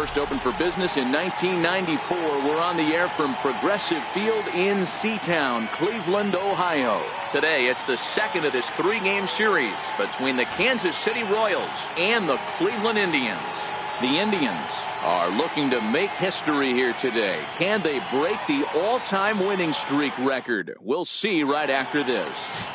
first opened for business in 1994. We're on the air from Progressive Field in Seatown, Cleveland, Ohio. Today, it's the second of this three-game series between the Kansas City Royals and the Cleveland Indians. The Indians are looking to make history here today. Can they break the all-time winning streak record? We'll see right after this.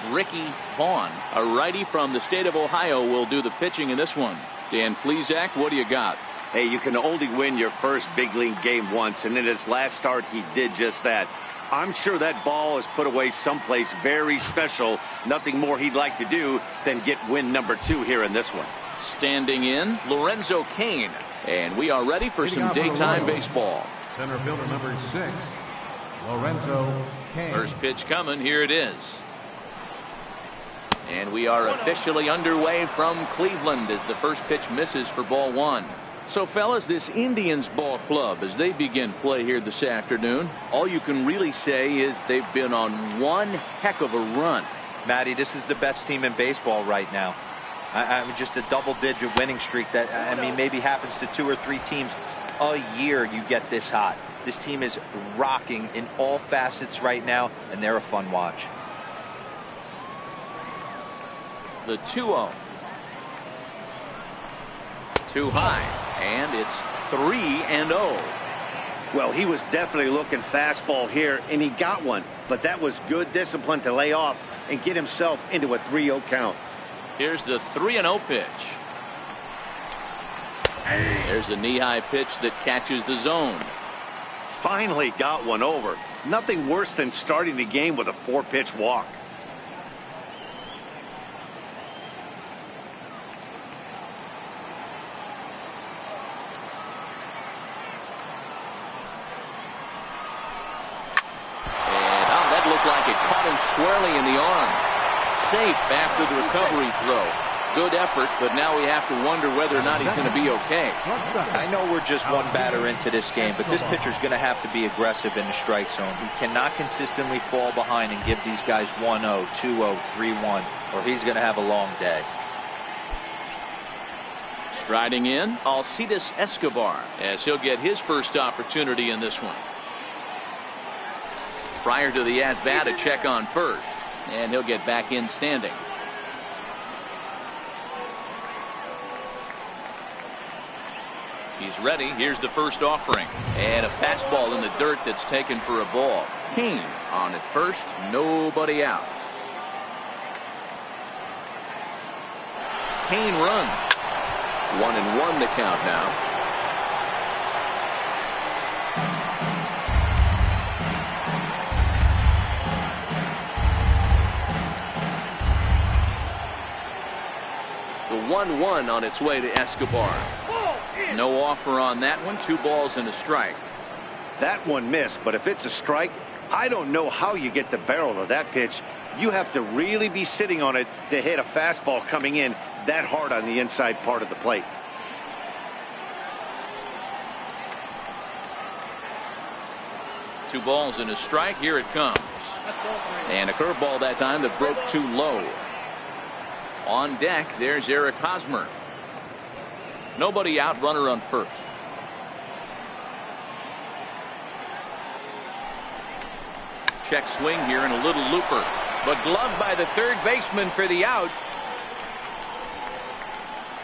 Ricky Vaughn, a righty from the state of Ohio, will do the pitching in this one. Dan Plesac, what do you got? Hey, you can only win your first big league game once, and in his last start, he did just that. I'm sure that ball is put away someplace very special. Nothing more he'd like to do than get win number 2 here in this one. Standing in, Lorenzo Cain. And we are ready for some daytime baseball. Center fielder number 6, Lorenzo Cain. First pitch coming. Here it is. And we are officially underway from Cleveland as the first pitch misses for ball 1. So, fellas, this Indians ball club, as they begin play here this afternoon, all you can really say is they've been on one heck of a run. Matty, this is the best team in baseball right now. I mean, just a double-digit winning streak that, I mean, maybe happens to 2 or 3 teams a year. You get this hot. This team is rocking in all facets right now, and they're a fun watch. The 2-0. Too high, and it's 3-0. Well, he was definitely looking fastball here, and he got one. But that was good discipline to lay off and get himself into a 3-0 count. Here's the 3-0 pitch. There's a knee-high pitch that catches the zone. Finally got one over. Nothing worse than starting the game with a 4-pitch walk. Squarely in the arm. Safe after the recovery throw. Good effort, but now we have to wonder whether or not he's going to be okay. I know we're just one batter into this game, but this pitcher's going to have to be aggressive in the strike zone. He cannot consistently fall behind and give these guys 1-0, 2-0, 3-1, or he's going to have a long day. Striding in, Alcides Escobar, as he'll get his first opportunity in this one. Prior to the at-bat, a check on first, and he'll get back in standing. He's ready. Here's the first offering, and a fastball in the dirt that's taken for a ball. Cain on at first, nobody out. Cain runs. 1-1 the count now. The 1-1 on its way to Escobar. No offer on that one. 2 balls and a strike. That one missed, but if it's a strike, I don't know how you get the barrel of that pitch. You have to really be sitting on it to hit a fastball coming in that hard on the inside part of the plate. Two balls and a strike. Here it comes. And a curveball that time that broke too low. On deck, there's Eric Hosmer. Nobody out, runner on first. Check swing here and a little looper. But gloved by the third baseman for the out.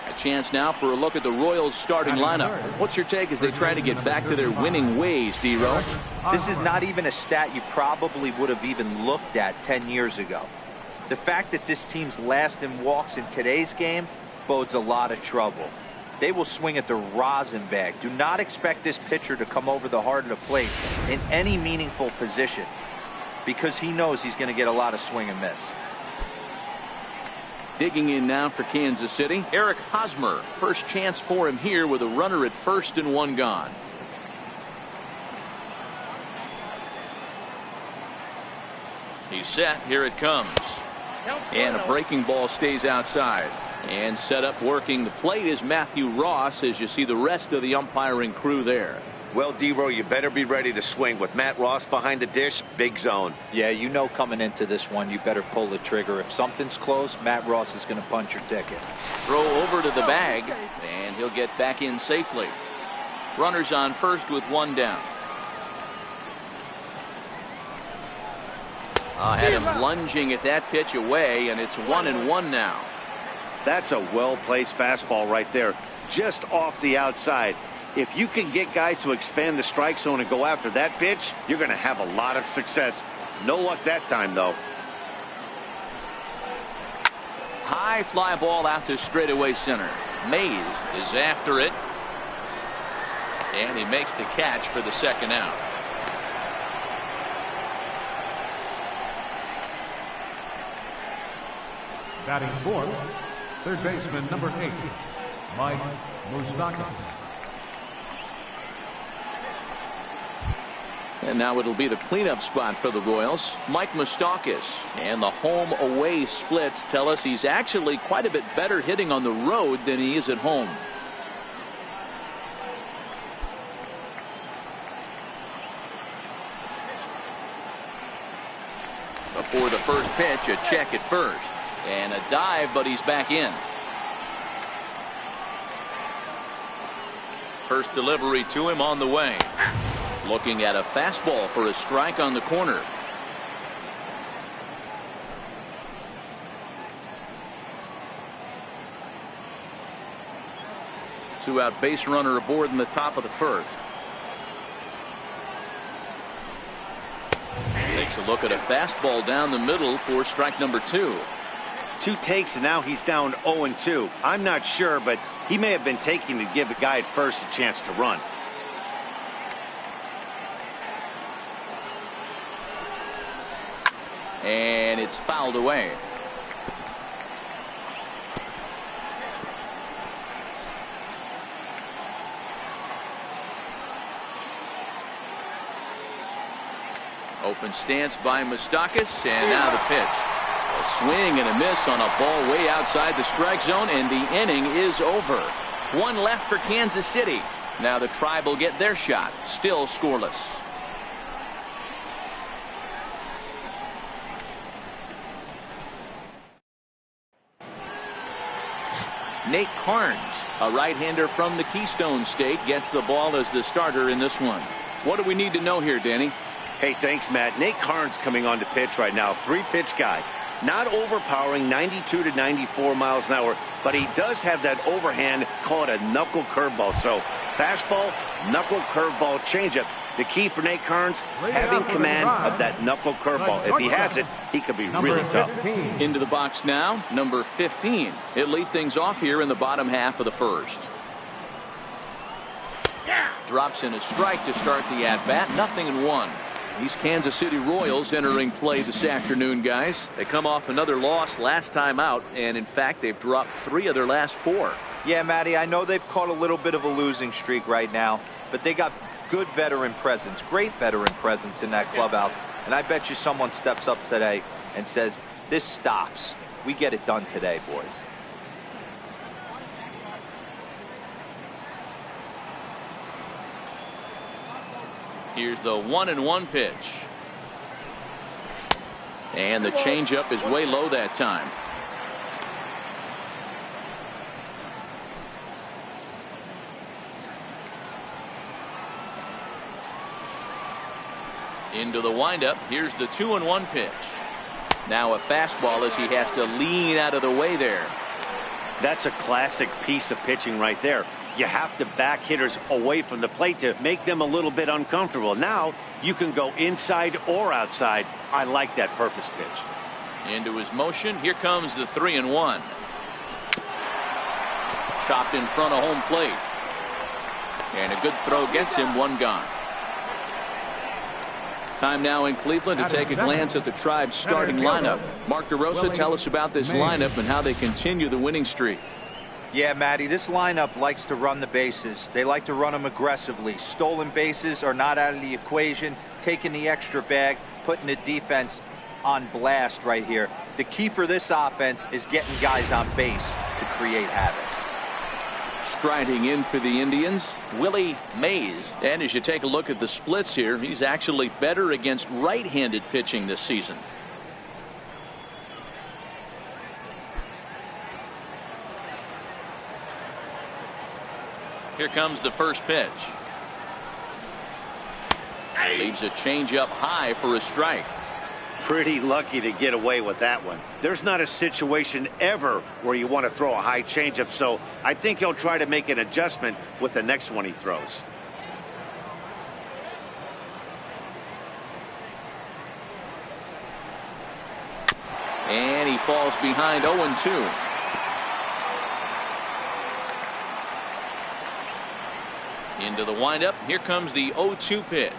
A chance now for a look at the Royals starting lineup. What's your take as they try to get back to their winning ways, D-Row? This is not even a stat you probably would have even looked at 10 years ago. The fact that this team's last in walks in today's game bodes a lot of trouble. They will swing at the rosin bag. Do not expect this pitcher to come over the heart of the plate in any meaningful position because he knows he's going to get a lot of swing and miss. Digging in now for Kansas City, Eric Hosmer. First chance for him here with a runner at first and 1 gone. He's set. Here it comes. And a breaking ball stays outside. And set up working the plate is Matthew Ross as you see the rest of the umpiring crew there. Well, D-Row, you better be ready to swing. With Matt Ross behind the dish, big zone. Yeah, you know coming into this one, you better pull the trigger. If something's close, Matt Ross is going to punch your ticket. Throw over to the bag, and he'll get back in safely. Runners on first with one down. Had him lunging at that pitch away, and it's 1-1 now. That's a well-placed fastball right there, just off the outside. If you can get guys to expand the strike zone and go after that pitch, you're going to have a lot of success. No luck that time, though. High fly ball out to straightaway center. Mays is after it, and he makes the catch for the second out. Batting fourth, third baseman number 8, Mike Moustakas. And now it'll be the cleanup spot for the Royals. Mike Moustakas. And the home away splits tell us he's actually quite a bit better hitting on the road than he is at home. Before the first pitch, a check at first. And a dive, but he's back in. First delivery to him on the way. Looking at a fastball for a strike on the corner. Two-out base runner aboard in the top of the first. Takes a look at a fastball down the middle for strike number 2. 2 takes, and now he's down 0-2. I'm not sure, but he may have been taking to give the guy at first a chance to run. And it's fouled away. Open stance by Moustakas, and now the pitch. A swing and a miss on a ball way outside the strike zone, and the inning is over. One left for Kansas City. Now the Tribe will get their shot. Still scoreless. Nate Carnes, a right-hander from the Keystone State, gets the ball as the starter in this one. What do we need to know here, Danny? Hey, thanks, Matt. Nate Carnes coming on to pitch right now. 3-pitch guy. Not overpowering, 92 to 94 miles an hour, but he does have that overhand, call it a knuckle curveball. So fastball, knuckle curveball, changeup. The key for Nate Carnes, having command of that knuckle curveball. If he has it, he could be really tough. Into the box now, number 15. He'll lead things off here in the bottom half of the first. Drops in a strike to start the at-bat. 0-1. These Kansas City Royals entering play this afternoon, guys. They come off another loss last time out, and in fact, they've dropped 3 of their last 4. Yeah, Matty, I know they've caught a little bit of a losing streak right now, but they got good veteran presence, great veteran presence in that clubhouse. And I bet you someone steps up today and says, this stops. We get it done today, boys. Here's the 1-1 pitch. And the changeup is way low that time. Into the windup. Here's the 2-1 pitch. Now a fastball as he has to lean out of the way there. That's a classic piece of pitching right there. You have to back hitters away from the plate to make them a little bit uncomfortable. Now you can go inside or outside. I like that purpose pitch. Into his motion. Here comes the 3-1. Chopped in front of home plate. And a good throw gets him, one gone. Time now in Cleveland to take a glance at the Tribe's starting lineup. Mark DeRosa, tell us about this lineup and how they continue the winning streak. Yeah, Matty, this lineup likes to run the bases. They like to run them aggressively. Stolen bases are not out of the equation. Taking the extra bag, putting the defense on blast right here. The key for this offense is getting guys on base to create havoc. Striding in for the Indians, Willie Mays. And as you take a look at the splits here, he's actually better against right-handed pitching this season. Here comes the first pitch. Leaves a changeup high for a strike. Pretty lucky to get away with that one. There's not a situation ever where you want to throw a high changeup, so I think he'll try to make an adjustment with the next one he throws. And he falls behind 0-2. Into the windup. Here comes the 0-2 pitch.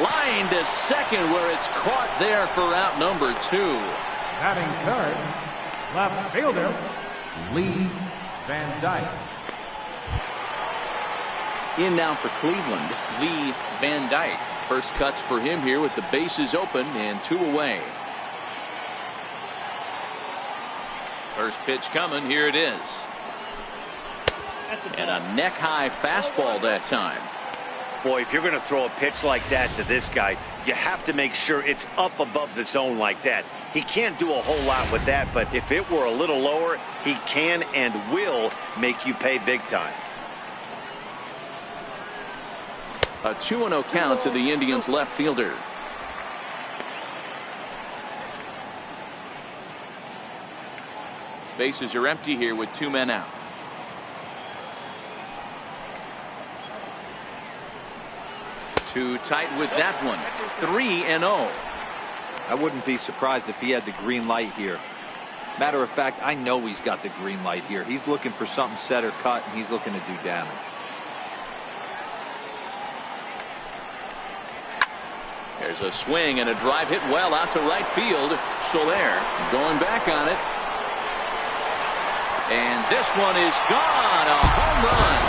Line to second, where it's caught there for out number 2. Batting third, left fielder, Lee Van Dyke. In now for Cleveland, Lee Van Dyke. First cuts for him here with the bases open and 2 away. First pitch coming. Here it is. And a neck-high fastball that time. Boy, if you're going to throw a pitch like that to this guy, you have to make sure it's up above the zone like that. He can't do a whole lot with that, but if it were a little lower, he can and will make you pay big time. A 2-0 count to the Indians left fielder. Bases are empty here with 2 men out. Too tight with that one. 3-0. I wouldn't be surprised if he had the green light here. Matter of fact, I know he's got the green light here. He's looking for something set or cut, and he's looking to do damage. There's a swing and a drive hit well out to right field. Soler going back on it. And this one is gone. A home run.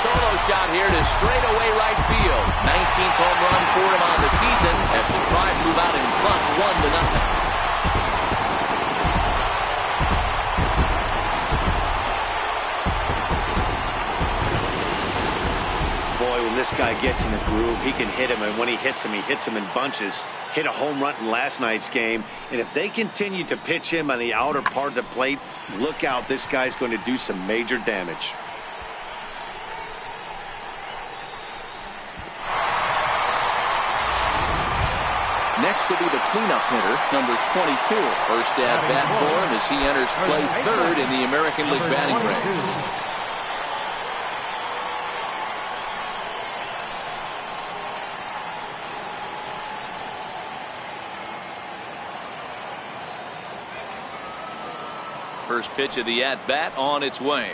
Solo shot here to straightaway right field. 19th home run for him on the season as the Tribe move out in front 1-0. Boy, when this guy gets in the groove, he can hit him, and when he hits him in bunches. Hit a home run in last night's game, and if they continue to pitch him on the outer part of the plate, look out, this guy's going to do some major damage. Next will be the cleanup hitter, number 22. First at bat for him as he enters play third in the American League batting range. First pitch of the at bat on its way.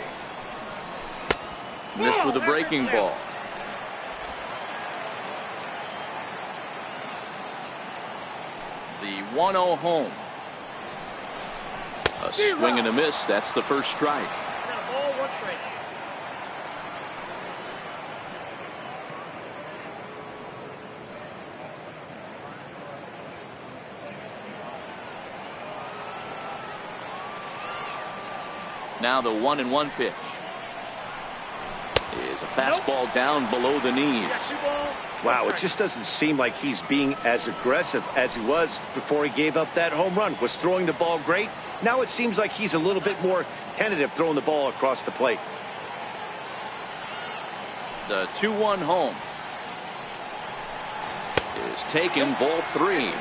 Missed with a breaking ball. The 1-0 home. A swing and a miss. That's the first strike. Now the 1-1 pitch is a fastball down below the knees. Wow, it just doesn't seem like he's being as aggressive as he was before he gave up that home run. Was throwing the ball great. Now it seems like he's a little bit more tentative throwing the ball across the plate. The 2-1 home is taken, ball 3.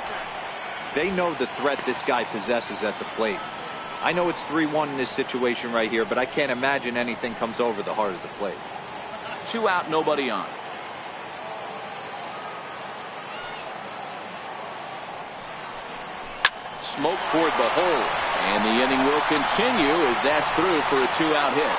They know the threat this guy possesses at the plate. I know it's 3-1 in this situation right here, but I can't imagine anything comes over the heart of the plate. 2 out, nobody on. Smoke toward the hole, and the inning will continue as that's through for a 2-out hit.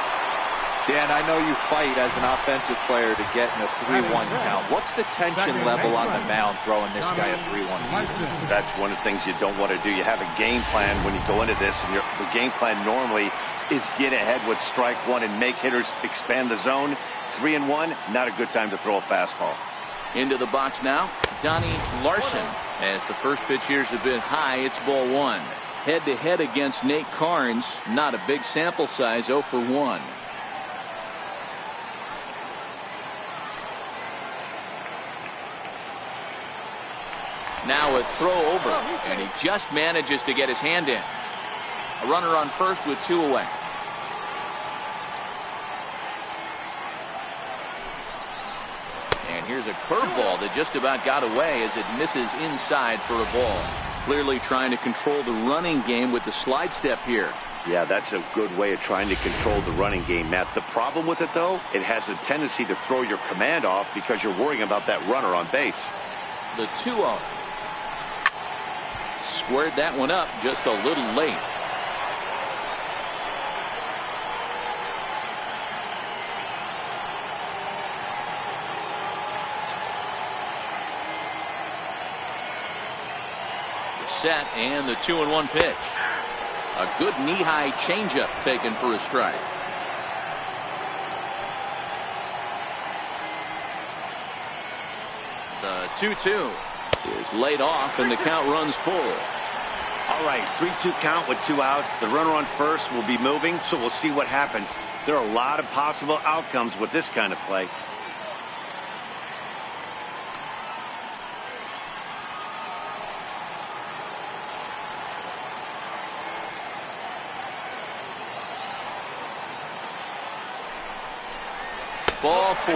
Dan, I know you fight as an offensive player to get in a 3-1 count. What's the tension level on the mound throwing this guy a 3-1 lead? That's one of the things you don't want to do. You have a game plan when you go into this, and the game plan normally is get ahead with strike one and make hitters expand the zone. 3-1, not a good time to throw a fastball. Into the box now, Donnie Larson. As the first pitch here's a bit high, it's ball 1. Head-to-head against Nate Carnes. Not a big sample size, 0 for 1. Now a throw over, and he just manages to get his hand in. A runner on first with 2 away. And here's a curveball that just about got away as it misses inside for a ball. Clearly trying to control the running game with the slide step here. Yeah, that's a good way of trying to control the running game, Matt. The problem with it, though, it has a tendency to throw your command off because you're worrying about that runner on base. The 2-0. Squared that one up just a little late. Set and the 2-1 pitch. A good knee-high changeup taken for a strike. The 2-2 is laid off and the count runs full. All right, 3-2 count with 2 outs. The runner on first will be moving, so we'll see what happens. There are a lot of possible outcomes with this kind of play. Ball 4.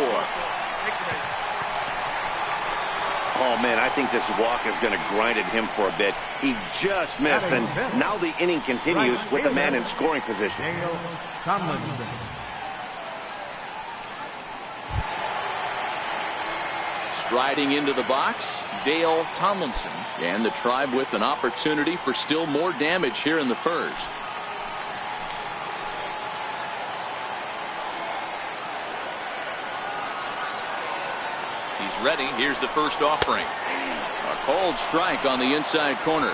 Oh, man, I think this walk is going to grind at him for a bit. He just missed, and now the inning continues with the man in scoring position. Dale Tomlinson. Striding into the box, Dale Tomlinson. And the Tribe with an opportunity for still more damage here in the first. He's ready. Here's the first offering. A cold strike on the inside corner.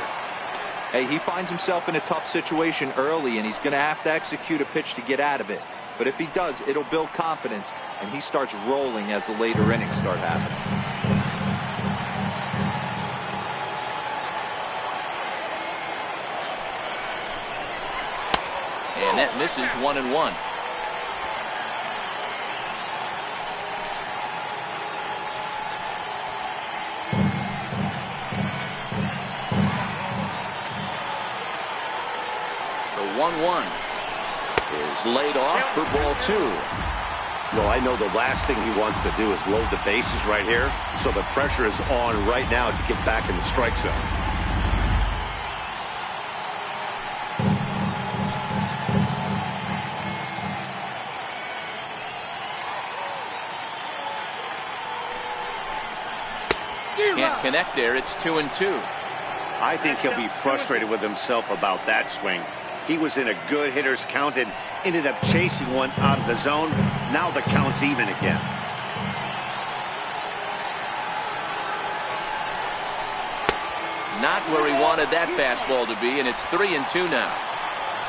Hey, he finds himself in a tough situation early, and he's going to have to execute a pitch to get out of it. But if he does, it'll build confidence, and he starts rolling as the later innings start happening. And that misses 1-1. The 1-1 is laid off for ball 2. Well, I know the last thing he wants to do is load the bases right here, so the pressure is on right now to get back in the strike zone. Can't connect there. It's 2-2. I think he'll be frustrated with himself about that swing. He was in a good hitter's count and ended up chasing one out of the zone. Now the count's even again. Not where he wanted that fastball to be, and it's 3-2 now.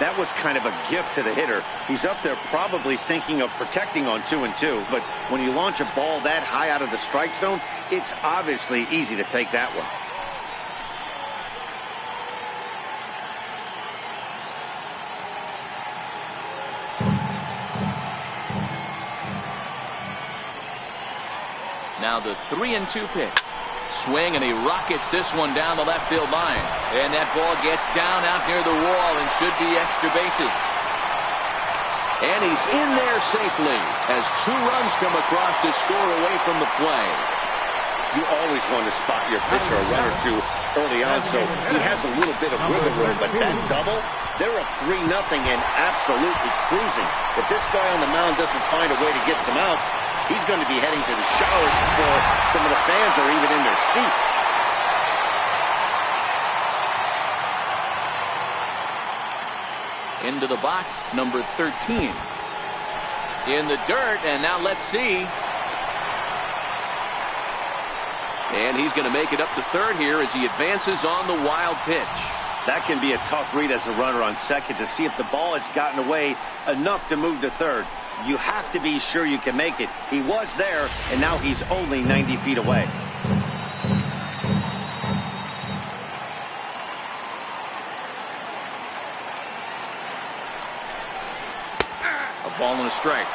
That was kind of a gift to the hitter. He's up there probably thinking of protecting on 2-2, but when you launch a ball that high out of the strike zone, it's obviously easy to take that one. Now the 3-2 pitch. Swing, and he rockets this one down the left field line. And that ball gets down out near the wall and should be extra bases. And he's in there safely as 2 runs come across to score away from the play. You always want to spot your pitcher a run or two early on, so he has a little bit of wiggle room. But that double, they're up 3-0 and absolutely cruising. If this guy on the mound doesn't find a way to get some outs, he's going to be heading to the showers before some of the fans are even in their seats. Into the box, number 13. In the dirt, and now let's see. And he's going to make it up to third here as he advances on the wild pitch. That can be a tough read as a runner on second to see if the ball has gotten away enough to move to third. You have to be sure you can make it. He was there, and now he's only 90 feet away. A ball and a strike.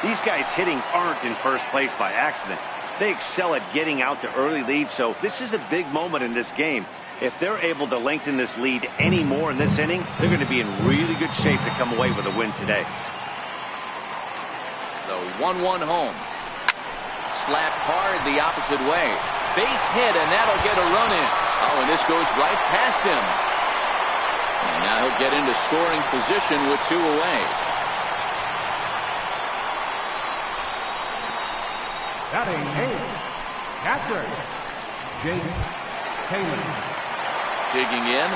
These guys hitting aren't in first place by accident. They excel at getting out to early leads, so this is a big moment in this game. If they're able to lengthen this lead any more in this inning, they're going to be in really good shape to come away with a win today. The 1-1 home. Slapped hard the opposite way. Base hit, and that'll get a run in. Oh, and this goes right past him. And now he'll get into scoring position with 2 away. Batting 8th, catcher, Jake Taylor. Digging in,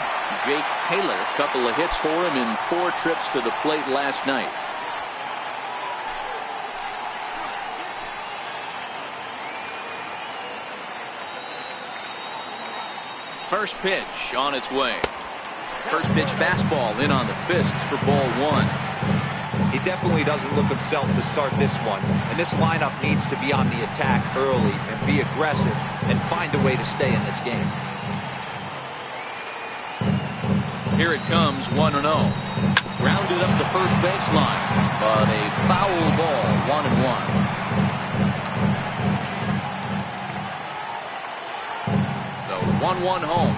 Jake Taylor. A couple of hits for him in 4 trips to the plate last night. First pitch on its way. First pitch fastball in on the fists for ball 1. He definitely doesn't look himself to start this one. And this lineup needs to be on the attack early and be aggressive and find a way to stay in this game. Here it comes, 1-0. Grounded up the first baseline, but a foul ball, 1-1. The 1-1 home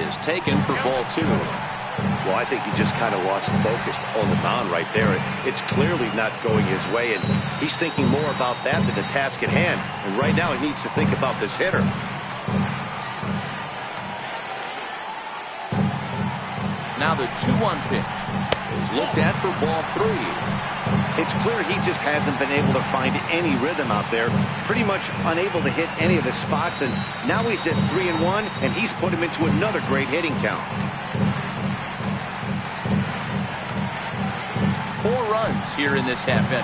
is taken for ball 2. Well, I think he just kind of lost focus on the mound right there. It's clearly not going his way, and he's thinking more about that than the task at hand. And right now he needs to think about this hitter. Now the 2-1 pitch is looked at for ball 3. It's clear he just hasn't been able to find any rhythm out there. Pretty much unable to hit any of his spots, and now he's at 3-1, and he's put him into another great hitting count. 4 runs here in this half inning.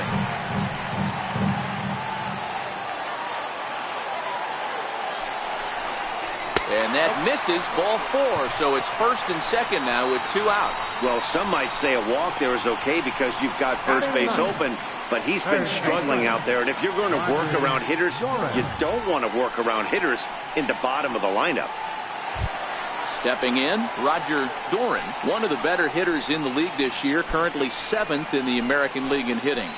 And that misses, ball 4. So it's first and second now with 2 out. Well, some might say a walk there is okay because you've got first base open, but he's been struggling out there. And if you're going to work around hitters, you don't want to work around hitters in the bottom of the lineup. Stepping in, Roger Doran, one of the better hitters in the league this year, currently 7th in the American League in hitting.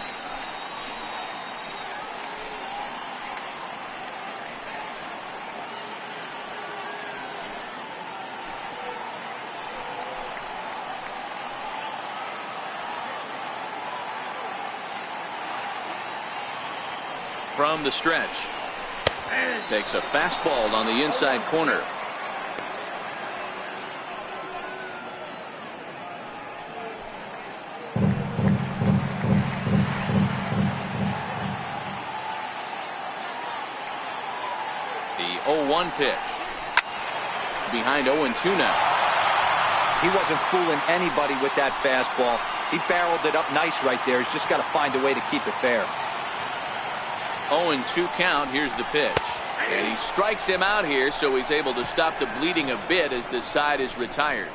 From the stretch, takes a fastball on the inside corner. The 0-1 pitch. Behind 0-2 now. He wasn't fooling anybody with that fastball. He barreled it up nice right there. He's just got to find a way to keep it fair. 0-2 count. Here's the pitch. And he strikes him out here, so he's able to stop the bleeding a bit as this side is retired.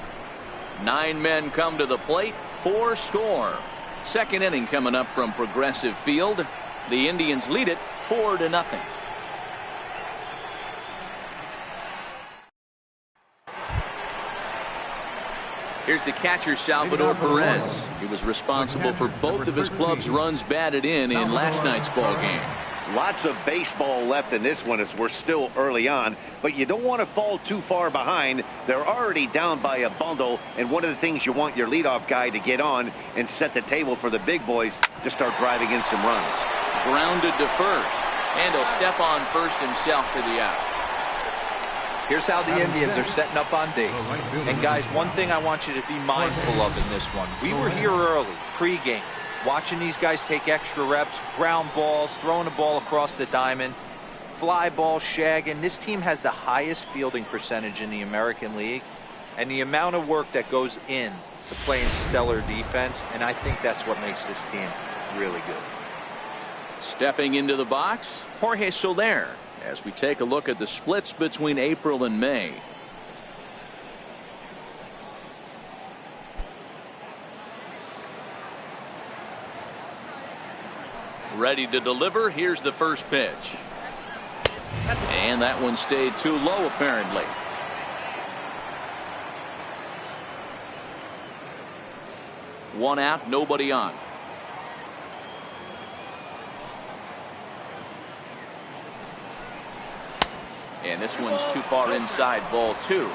9 men come to the plate, 4 score. Second inning coming up from Progressive Field. The Indians lead it 4-0. Here's the catcher, Salvador Perez. He was responsible for both of his club's runs batted in last night's ball game. Lots of baseball left in this one as we're still early on, but you don't want to fall too far behind. They're already down by a bundle, and one of the things you want your leadoff guy to get on and set the table for the big boys to start driving in some runs. Grounded to first, and he'll step on first himself for the out. Here's how the Indians are setting up on D. And guys, one thing I want you to be mindful of in this one. We were here early, pregame, watching these guys take extra reps, ground balls, throwing the ball across the diamond, fly ball, shagging. This team has the highest fielding percentage in the American League, and the amount of work that goes in to playing stellar defense, and I think that's what makes this team really good. Stepping into the box, Jorge Soler, as we take a look at the splits between April and May. Ready to deliver. Here's the first pitch. And that one stayed too low, apparently. One out, nobody on. And this one's too far inside, ball 2.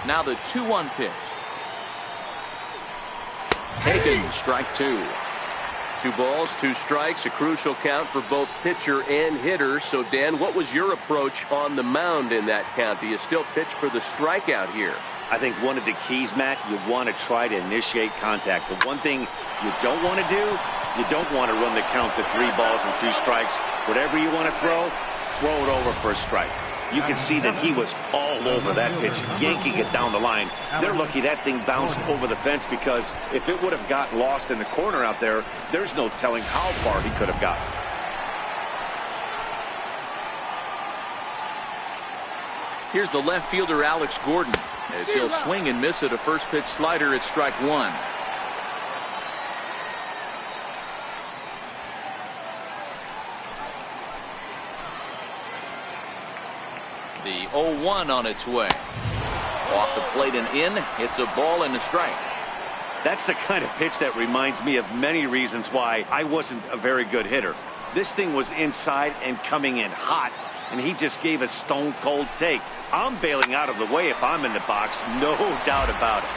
Now the 2-1 pitch. Taken, strike 2. 2 balls, 2 strikes, a crucial count for both pitcher and hitter. So, Dan, what was your approach on the mound in that count? Do you still pitch for the strikeout here? I think one of the keys, Matt, you want to try to initiate contact. The one thing you don't want to do, you don't want to run the count to 3 balls and 2 strikes. Whatever you want to throw it over for a strike. You can see that he was all over that pitch, yanking it down the line. They're lucky that thing bounced over the fence, because if it would have gotten lost in the corner out there, there's no telling how far he could have gotten. Here's the left fielder, Alex Gordon, as he'll swing and miss at a first pitch slider at strike 1. The 0-1 on its way. Off the plate and in. It's a ball and a strike. That's the kind of pitch that reminds me of many reasons why I wasn't a very good hitter. This thing was inside and coming in hot, and he just gave a stone cold take. I'm bailing out of the way if I'm in the box, no doubt about it.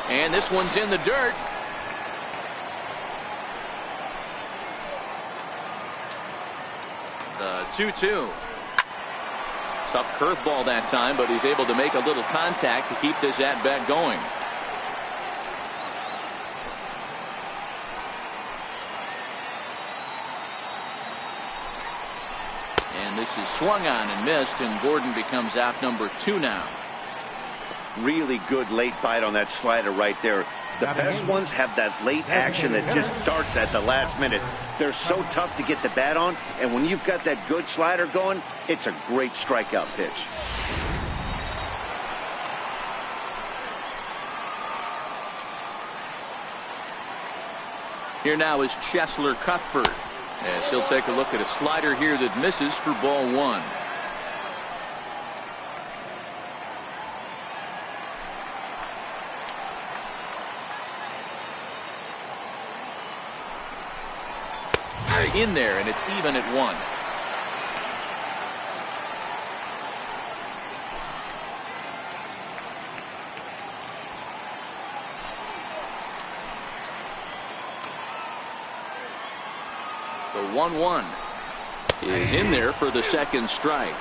And this one's in the dirt. The 2-2. Tough curveball that time, but he's able to make a little contact to keep this at-bat going. And this is swung on and missed, and Gordon becomes out number 2 now. Really good late bite on that slider right there. The best ones have that late action that just darts at the last minute. They're so tough to get the bat on, and when you've got that good slider going, it's a great strikeout pitch. Here now is Cheslor Cuthbert, as he'll take a look at a slider here that misses for ball 1. In there, and it's even at 1. The 1-1 is in there for the second strike.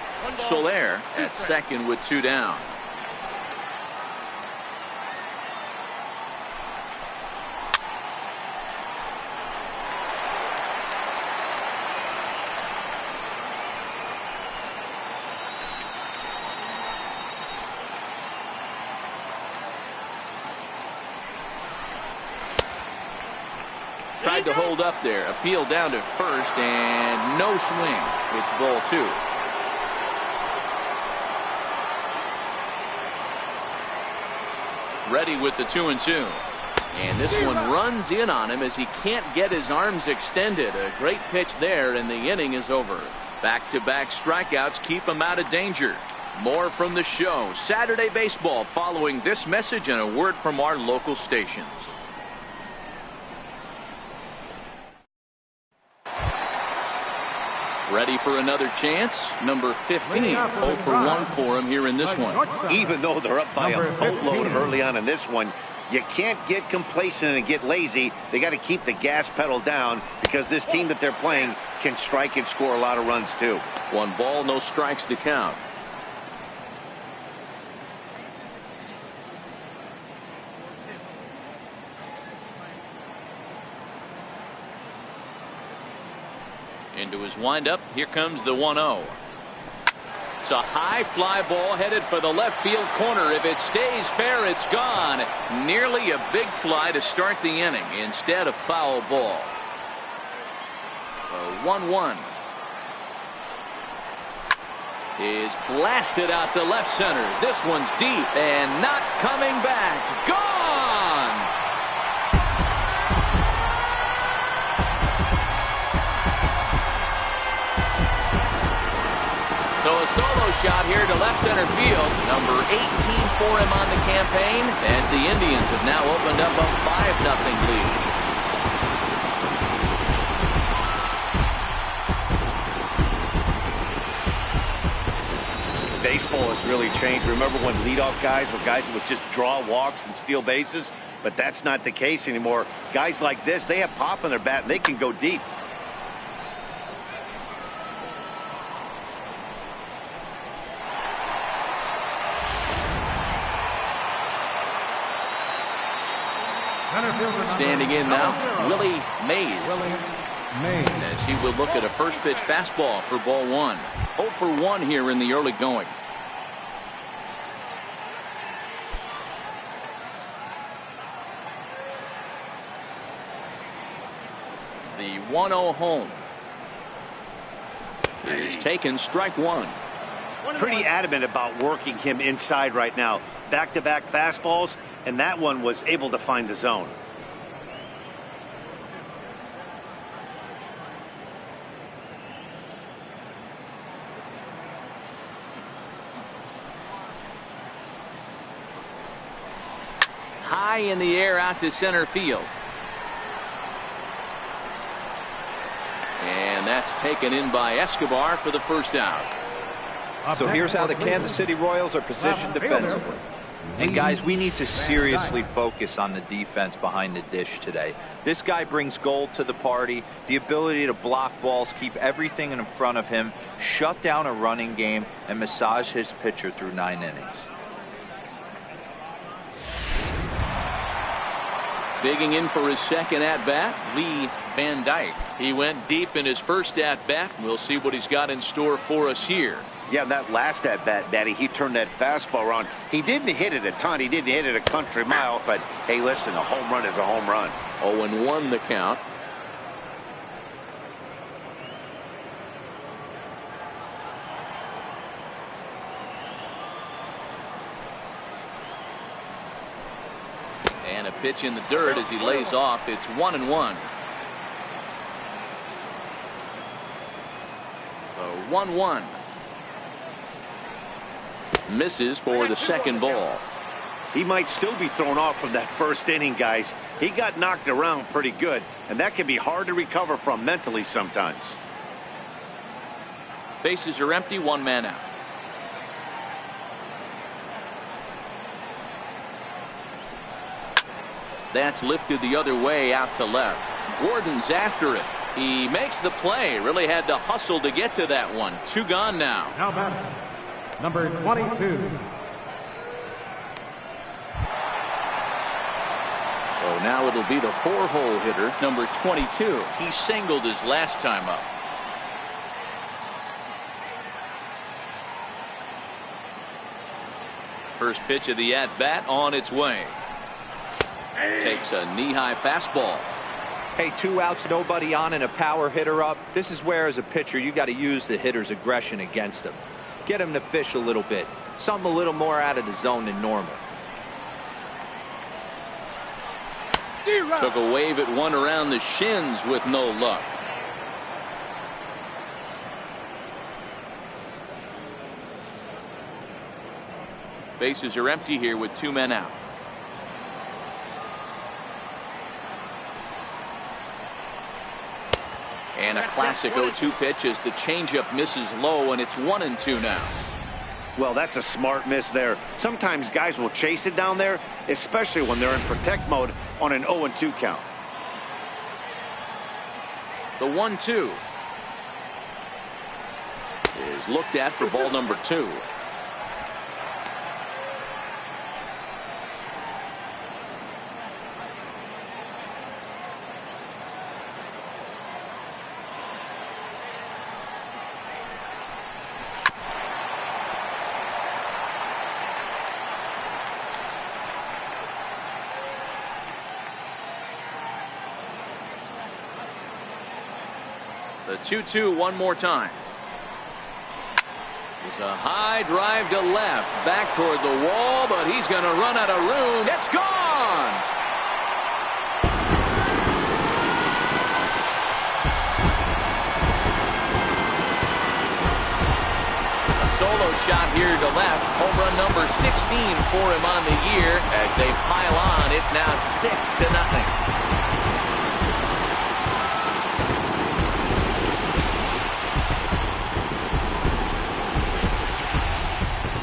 Soler at second with 2 down. Tried to hold up there, appeal down to first, and no swing. It's ball 2. Ready with the 2-2. And this one runs in on him as he can't get his arms extended. A great pitch there, and the inning is over. Back-to-back strikeouts keep him out of danger. More from the show. Saturday Baseball following this message and a word from our local stations. Ready for another chance. Number 15, 0 for 1 for him here in this one. Even though they're up by a boatload early on in this one, you can't get complacent and get lazy. They got to keep the gas pedal down, because this team that they're playing can strike and score a lot of runs too. 1 ball, no strikes to count. Into his windup. Here comes the 1-0. It's a high fly ball headed for the left field corner. If it stays fair, it's gone. Nearly a big fly to start the inning. Instead, a foul ball. A 1-1 is blasted out to left center. This one's deep and not coming back. Gone! So a solo shot here to left center field. Number 18 for him on the campaign, as the Indians have now opened up a 5-0 lead. Baseball has really changed. Remember when leadoff guys were guys that would just draw walks and steal bases? But that's not the case anymore. Guys like this, they have pop in their bat and they can go deep. Standing in now, Willie Mays. Mays. As he will look at a first pitch fastball for ball 1. 0 for 1 here in the early going. The 1-0 home is taken, strike 1. Pretty adamant about working him inside right now. Back-to-back fastballs, and that one was able to find the zone. High in the air out to center field. And that's taken in by Escobar for the first out. So here's how the Kansas City Royals are positioned defensively. And guys, we need to seriously focus on the defense behind the dish today. This guy brings gold to the party, the ability to block balls, keep everything in front of him, shut down a running game, and massage his pitcher through 9 innings. Digging in for his second at-bat, Lee Van Dyke. He went deep in his first at-bat. We'll see what he's got in store for us here. Yeah, that last at-bat, Danny, he turned that fastball around. He didn't hit it a ton. He didn't hit it a country mile. But, hey, listen, a home run is a home run. 0-1 the count. And a pitch in the dirt as he lays off. It's 1-1. 1-1. Misses for the second ball. He might still be thrown off from that first inning, guys. He got knocked around pretty good, and that can be hard to recover from mentally sometimes. Bases are empty, 1 man out. That's lifted the other way out to left. Gordon's after it. He makes the play. Really had to hustle to get to that one. 2 gone now. Now batting, number 22. So now it'll be the 4-hole hitter, number 22. He singled his last time up. First pitch of the at-bat on its way. Takes a knee-high fastball. Hey, 2 outs, nobody on, and a power hitter up. This is where, as a pitcher, you got to use the hitter's aggression against him. Get him to fish a little bit. Something a little more out of the zone than normal. Took a wave at one around the shins with no luck. Bases are empty here with 2 men out. And a classic 0-2 pitch as the changeup misses low, and it's 1-2 now. Well, that's a smart miss there. Sometimes guys will chase it down there, especially when they're in protect mode on an 0-2 count. The 1-2 is looked at for ball number 2. The 2-2 one more time. It's a high drive to left, back toward the wall, but he's going to run out of room. It's gone. A shot here to left. Home run number 16 for him on the year. As they pile on, it's now 6-0.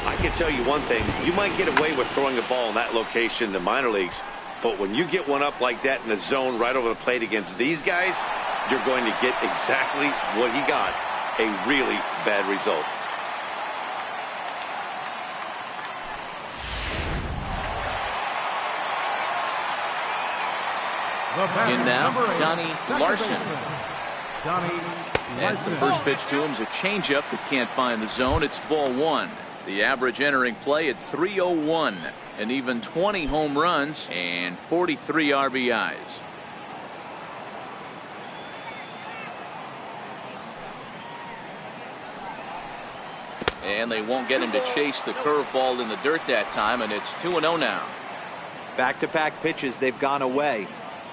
I can tell you one thing. You might get away with throwing a ball in that location in the minor leagues, but when you get one up like that in the zone right over the plate against these guys, you're going to get exactly what he got, a really bad result. In now, Donnie Larson. As the first pitch to him is a changeup that can't find the zone. It's ball one. The average entering play at 301, and even 20 home runs and 43 RBIs. And they won't get him to chase the curveball in the dirt that time, and it's 2-0 now. Back-to-back pitches, they've gone away.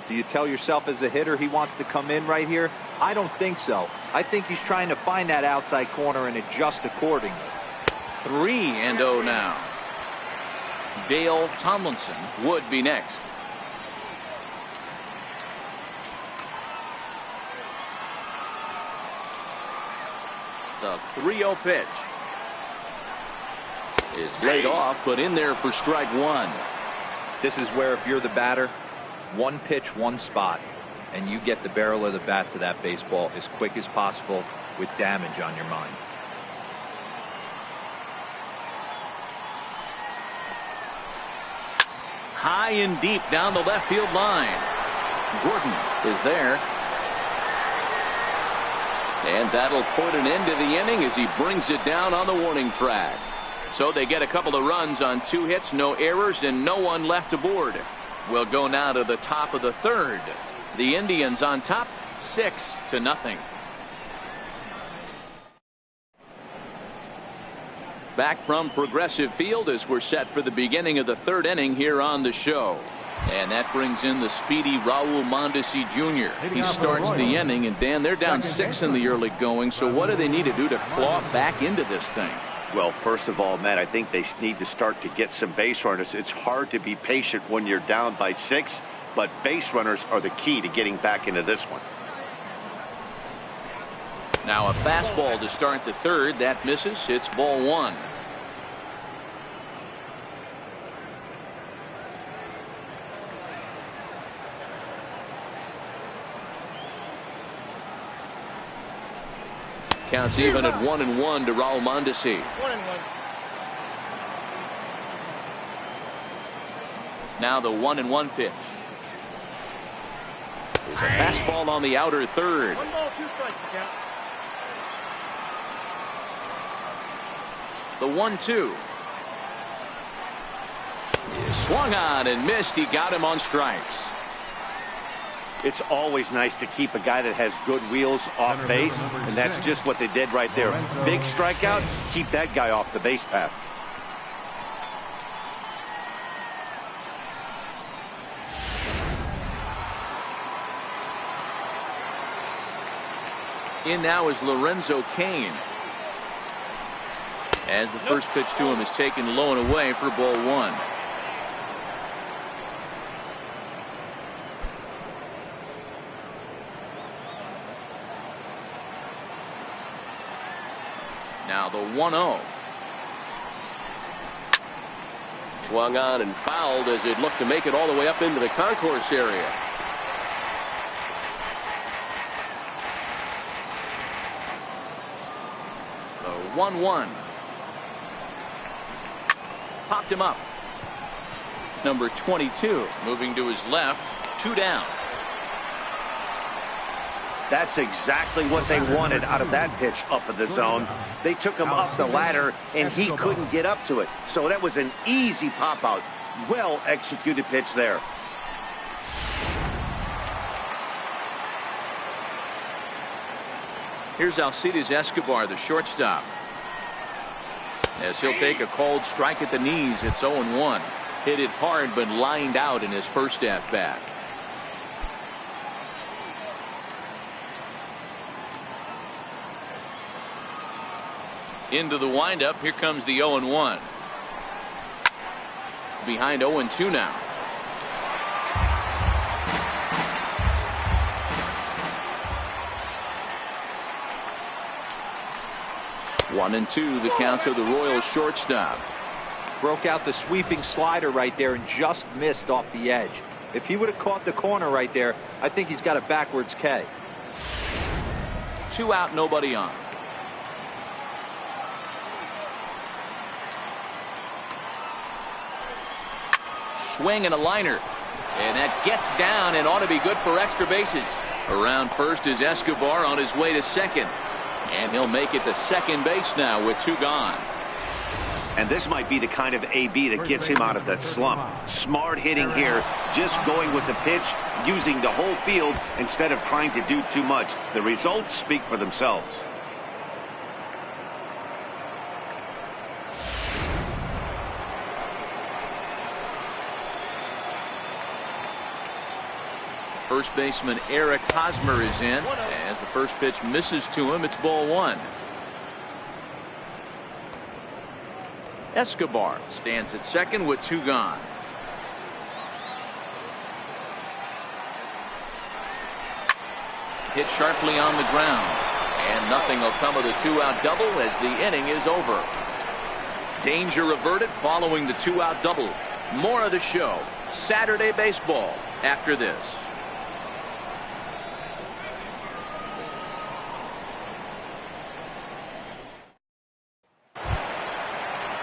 Do you tell yourself as a hitter he wants to come in right here? I don't think so. I think he's trying to find that outside corner and adjust accordingly. 3-0 now. Dale Tomlinson would be next. The 3-0 pitch is laid off, but in there for strike one. This is where, if you're the batter, one pitch, one spot, and you get the barrel of the bat to that baseball as quick as possible with damage on your mind. High and deep down the left field line. Gordon is there. And that'll put an end to the inning as he brings it down on the warning track. So they get a couple of runs on 2 hits, no errors, and no one left aboard. We'll go now to the top of the third. The Indians on top, 6-0. Back from Progressive Field as we're set for the beginning of the third inning here on the show. And that brings in the speedy Raul Mondesi Jr. He starts the inning, and Dan, they're down 6 in the early going, so what do they need to do to claw back into this thing? Well, first of all, Matt, I think they need to start to get some base runners. It's hard to be patient when you're down by 6, but base runners are the key to getting back into this one. Now a fastball to start the third. That misses. It's ball one. Counts even at 1-1 to Raul Mondesi. 1-1. Now the 1-1 pitch. There's a fastball on the outer third. 1 ball, 2 strikes to count. The 1-2. He swung on and missed. He got him on strikes. It's always nice to keep a guy that has good wheels off base, and that's just what they did right there. Big strikeout, keep that guy off the base path. In now is Lorenzo Cain. As the first pitch to him is taken low and away for ball one. Now the 1-0. Swung on and fouled as it looked to make it all the way up into the concourse area. The 1-1. Popped him up. Number 22 moving to his left. 2 down. That's exactly what they wanted out of that pitch up in the zone. They took him up the ladder, and he couldn't get up to it. So that was an easy pop-out. Well-executed pitch there. Here's Alcides Escobar, the shortstop. As he'll take a cold strike at the knees, it's 0-1. Hit it hard, but lined out in his first at-bat. Into the windup. Here comes the 0-1. Behind 0-2 now. One and two, the count to the Royals shortstop. Broke out the sweeping slider right there and just missed off the edge. If he would have caught the corner right there, I think he's got a backwards K. 2 out, nobody on. Swing and a liner. And that gets down and ought to be good for extra bases. Around first is Escobar on his way to second. And he'll make it to second base now with 2 gone. And this might be the kind of AB that gets him out of that slump. Smart hitting here, just going with the pitch, using the whole field instead of trying to do too much. The results speak for themselves. First baseman Eric Hosmer is in. As the first pitch misses to him, it's ball 1. Escobar stands at second with 2 gone. Hit sharply on the ground. And nothing will come of the 2-out double as the inning is over. Danger averted following the 2-out double. More of the show. Saturday baseball after this.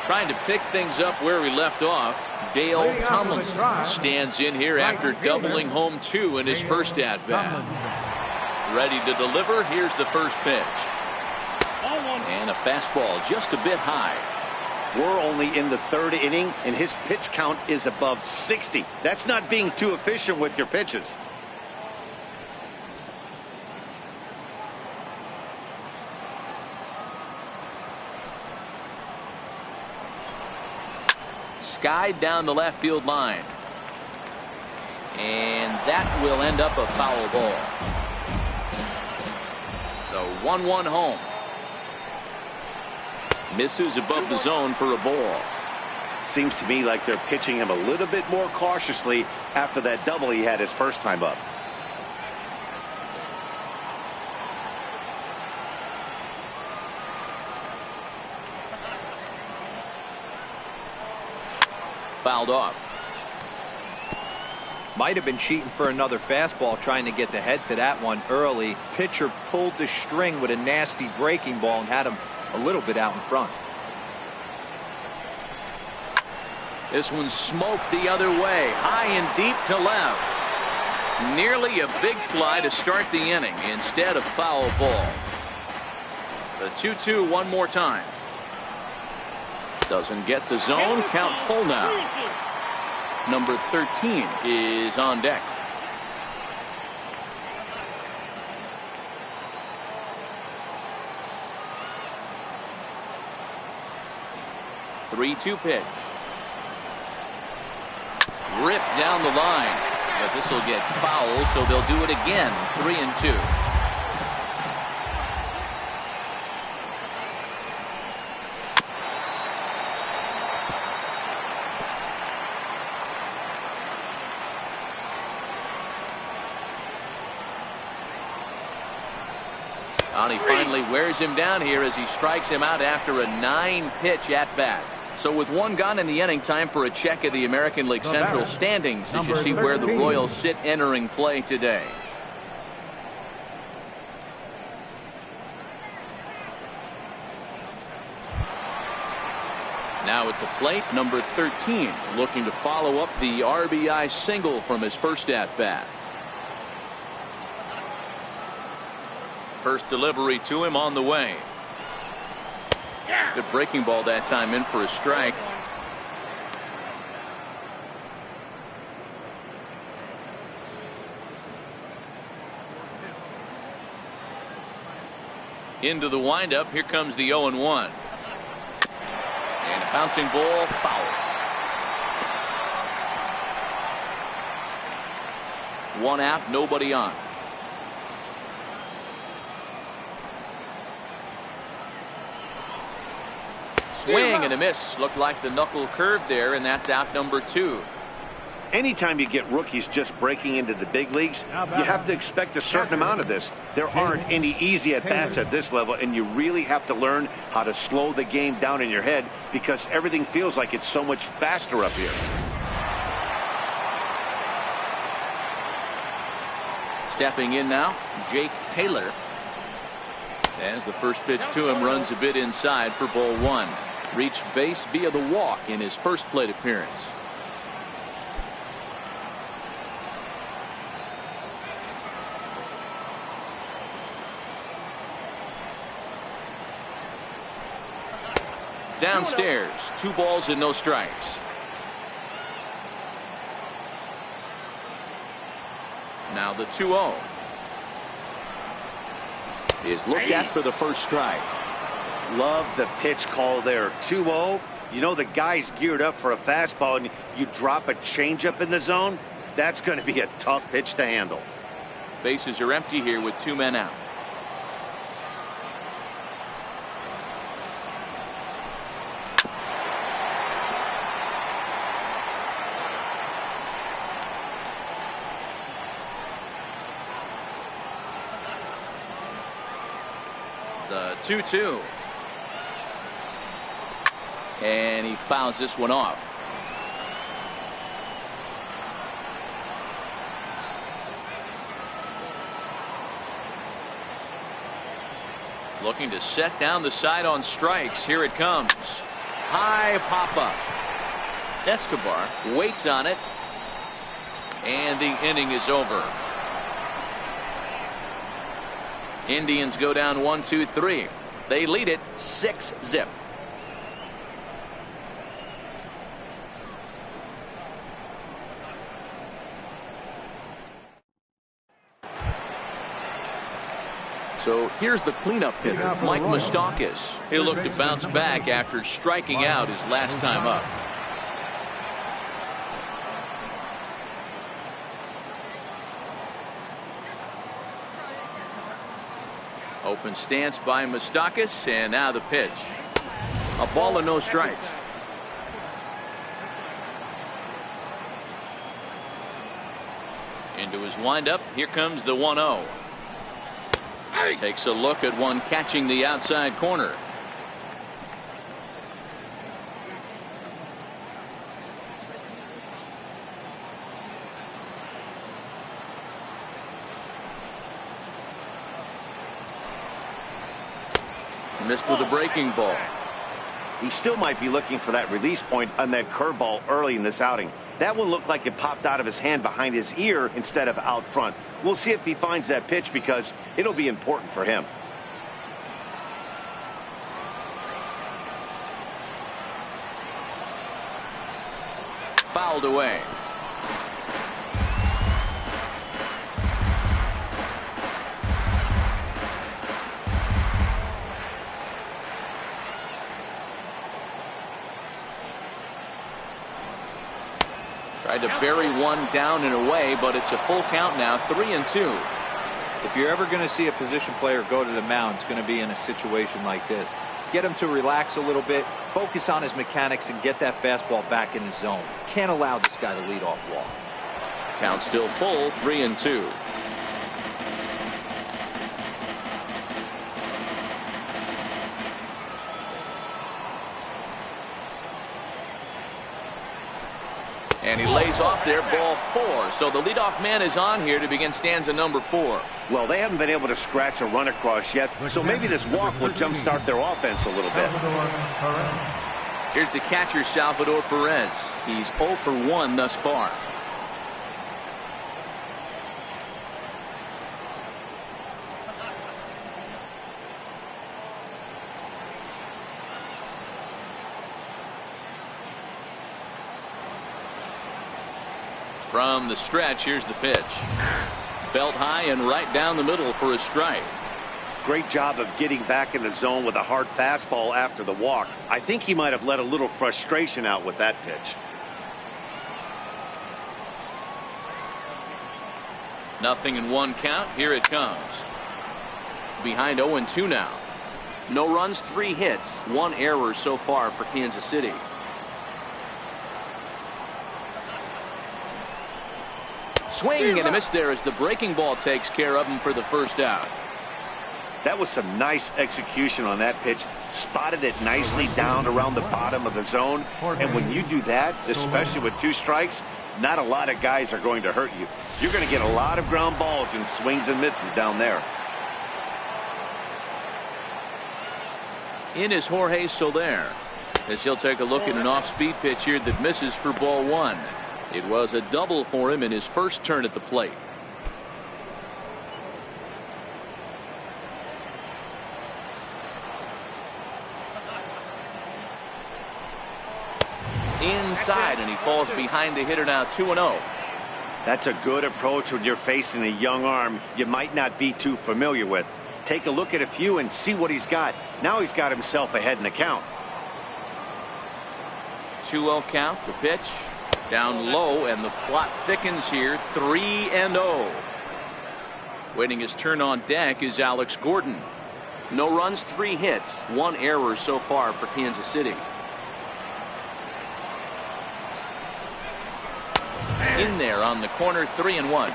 Trying to pick things up where we left off. Dale Tomlinson stands in here after doubling home 2 in his first at-bat. Ready to deliver. Here's the first pitch. And a fastball just a bit high. We're only in the 3rd inning, and his pitch count is above 60. That's not being too efficient with your pitches. Skied down the left field line. And that will end up a foul ball. The 1-1 home. Misses above the zone for a ball. Seems to me like they're pitching him a little bit more cautiously after that double he had his first time up. Fouled off. Might have been cheating for another fastball, trying to get the head to that one early. Pitcher pulled the string with a nasty breaking ball and had him a little bit out in front. This one smoked the other way, high and deep to left. Nearly a big fly to start the inning instead of foul ball. The 2-2 one more time. Doesn't get the zone. Count full now. Number 13 is on deck. The 3-2 pitch. Ripped down the line. But this will get foul, so they'll do it again. 3-2. And he finally wears him down here as he strikes him out after a 9-pitch at-bat. So with 1 gone in the inning, time for a check of the American League Central standings as you see where the Royals sit entering play today. Now at the plate, number 13, looking to follow up the RBI single from his first at-bat. First delivery to him on the way. Good breaking ball that time, in for a strike. Into the windup. Here comes the 0-1. And a bouncing ball, foul. 1 out, nobody on. Swing and a miss. Looked like the knuckle curved there, and that's out number 2. Anytime you get rookies just breaking into the big leagues, you have to expect a certain amount of this. There aren't any easy at-bats at this level, and you really have to learn how to slow the game down in your head because everything feels like it's so much faster up here. Stepping in now, Jake Taylor. As the first pitch to him runs a bit inside for ball 1. Reached base via the walk in his first plate appearance. Downstairs, 2 balls and no strikes. Now the 2-0 is looked at for the first strike. Love the pitch call there. 2-0. You know the guy's geared up for a fastball, and you drop a changeup in the zone. That's going to be a tough pitch to handle. Bases are empty here with 2 men out. The 2-2. And he fouls this one off. Looking to set down the side on strikes. Here it comes. High pop up. Escobar waits on it. And the inning is over. Indians go down 1-2-3. They lead it 6-0. So here's the cleanup hitter, Mike Moustakas. He'll look to bounce back after striking out his last time up. Open stance by Moustakas, and now the pitch. A ball and no strikes. Into his windup. Here comes the 1-0. Takes a look at one catching the outside corner. Missed with a breaking ball. He still might be looking for that release point on that curveball early in this outing. That one looked like it popped out of his hand behind his ear instead of out front. We'll see if he finds that pitch because it'll be important for him. Fouled away. Tried to bury one down and away, but it's a full count now, 3-2. If you're ever going to see a position player go to the mound, it's going to be in a situation like this. Get him to relax a little bit, focus on his mechanics, and get that fastball back in his zone. Can't allow this guy to lead off walk. Count still full, 3-2. And he lays off there, ball 4. So the leadoff man is on here to begin stanza number 4. Well, they haven't been able to scratch a run across yet, so maybe this walk will jumpstart their offense a little bit. Here's the catcher, Salvador Perez. He's 0 for 1 thus far. From the stretch, here's the pitch. Belt high and right down the middle for a strike. Great job of getting back in the zone with a hard fastball after the walk. I think he might have let a little frustration out with that pitch. Nothing in 1 count. Here it comes. Behind 0-2 now. No runs, 3 hits, 1 error so far for Kansas City. Swing and a miss there as the breaking ball takes care of him for the first out. That was some nice execution on that pitch. Spotted it nicely down around the bottom of the zone. And when you do that, especially with 2 strikes, not a lot of guys are going to hurt you. You're going to get a lot of ground balls and swings and misses down there. In is Jorge Soler, as he'll take a look at an off-speed pitch here that misses for ball 1. It was a double for him in his first turn at the plate. Inside, and he falls behind the hitter now, 2-0. That's a good approach when you're facing a young arm you might not be too familiar with. Take a look at a few and see what he's got. Now he's got himself ahead in the count. 2-0 count, the pitch. Down low, and the plot thickens here, 3-0. Waiting his turn on deck is Alex Gordon. No runs, 3 hits, 1 error so far for Kansas City. In there on the corner, 3-1.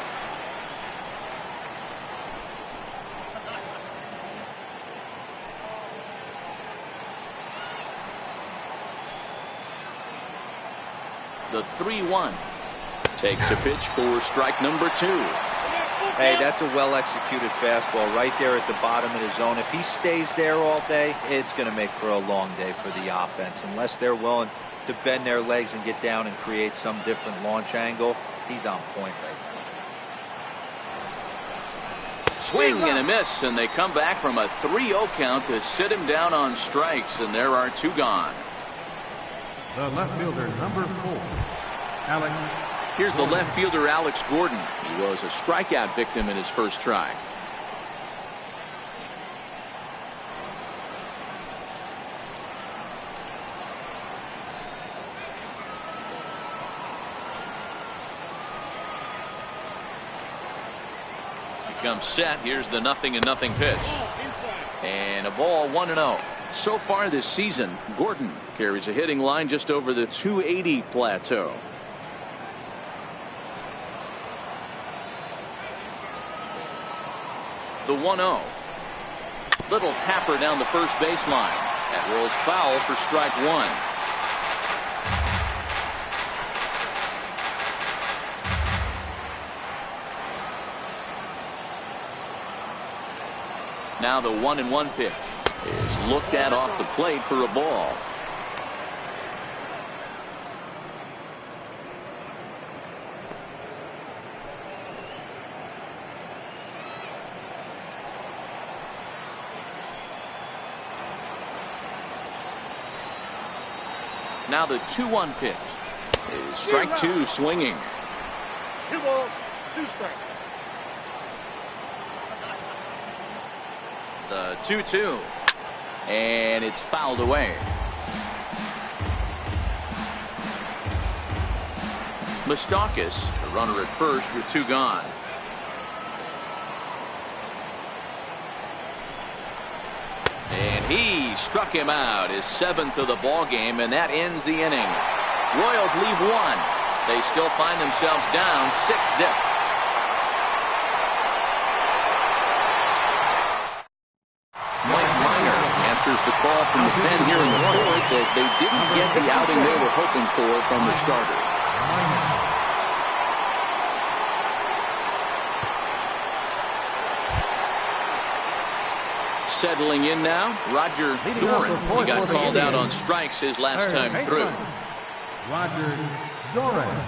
The 3-1 takes a pitch for strike number 2. Hey, that's a well-executed fastball right there at the bottom of the zone. If he stays there all day, it's going to make for a long day for the offense. Unless they're willing to bend their legs and get down and create some different launch angle, he's on point right now. Swing and a miss, and they come back from a 3-0 count to sit him down on strikes, and there are 2 gone. The left fielder, number 4, Alex. Here's the left fielder, Alex Gordon. He was a strikeout victim in his first try. He comes set. Here's the 0-0 pitch. And a ball, 1-0. So far this season, Gordon carries a hitting line just over the 280 plateau. The 1-0. Little tapper down the first baseline. That rolls foul for strike 1. Now the 1-1 pitch is looked at off the plate for a ball. Now the 2-1 pitch is strike 2, swinging. 2 balls, 2 strikes. The 2-2, and it's fouled away. Moustakas, the runner at first with 2 gone. And he struck him out, his 7th of the ball game, and that ends the inning. Royals leave 1. They still find themselves down 6-zip. Mike Minor answers the call from the pen here in the 4th as they didn't get the outing they were hoping for from the starter. Settling in now, Roger Doran. He got called out on strikes his last time through. Roger Doran.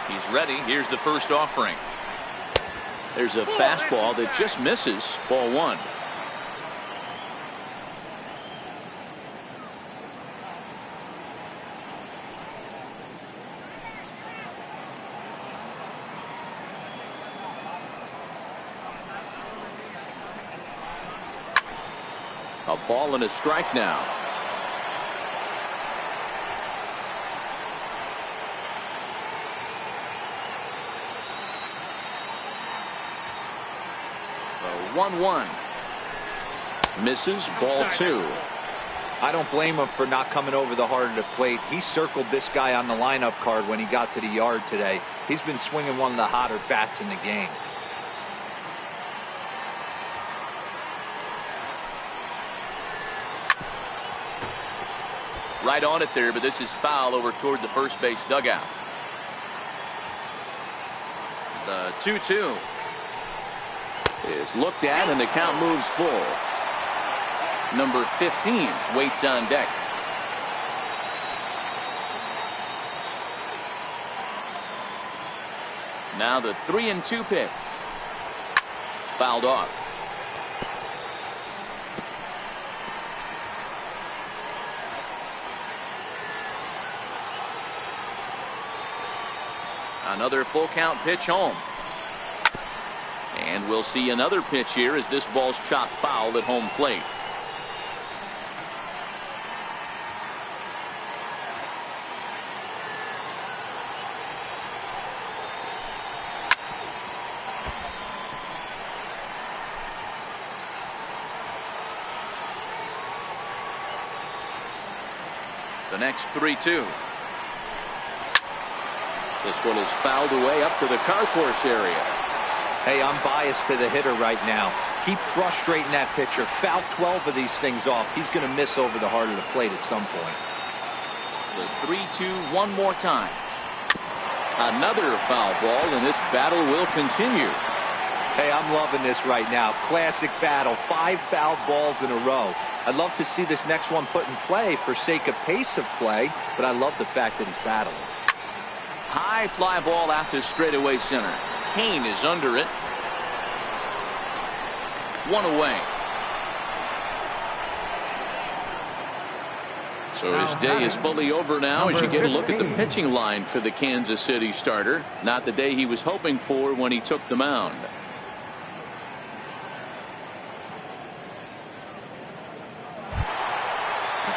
He's ready. Here's the first offering. There's a fastball that just misses, ball 1. A ball and a strike now. 1-1. Misses, ball 2. I don't blame him for not coming over the heart of the plate. He circled this guy on the lineup card when he got to the yard today. He's been swinging one of the hotter bats in the game. Right on it there, but this is foul over toward the first base dugout. The 2-2 is looked at, and the count moves full. Number 15 waits on deck. Now the 3-2 pitch. Fouled off. Another full count pitch home. And we'll see another pitch here as this ball's chopped foul at home plate. The next 3-2. This one is fouled away up to the concourse area. Hey, I'm biased to the hitter right now. Keep frustrating that pitcher. Foul 12 of these things off. He's going to miss over the heart of the plate at some point. The 3-2 one more time. Another foul ball, and this battle will continue. Hey, I'm loving this right now. Classic battle. 5 fouled balls in a row. I'd love to see this next one put in play for sake of pace of play, but I love the fact that he's battling. High fly ball out to straightaway center. Kane is under it. One away. So his day is fully over now as you get a look at the pitching line for the Kansas City starter. Not the day he was hoping for when he took the mound.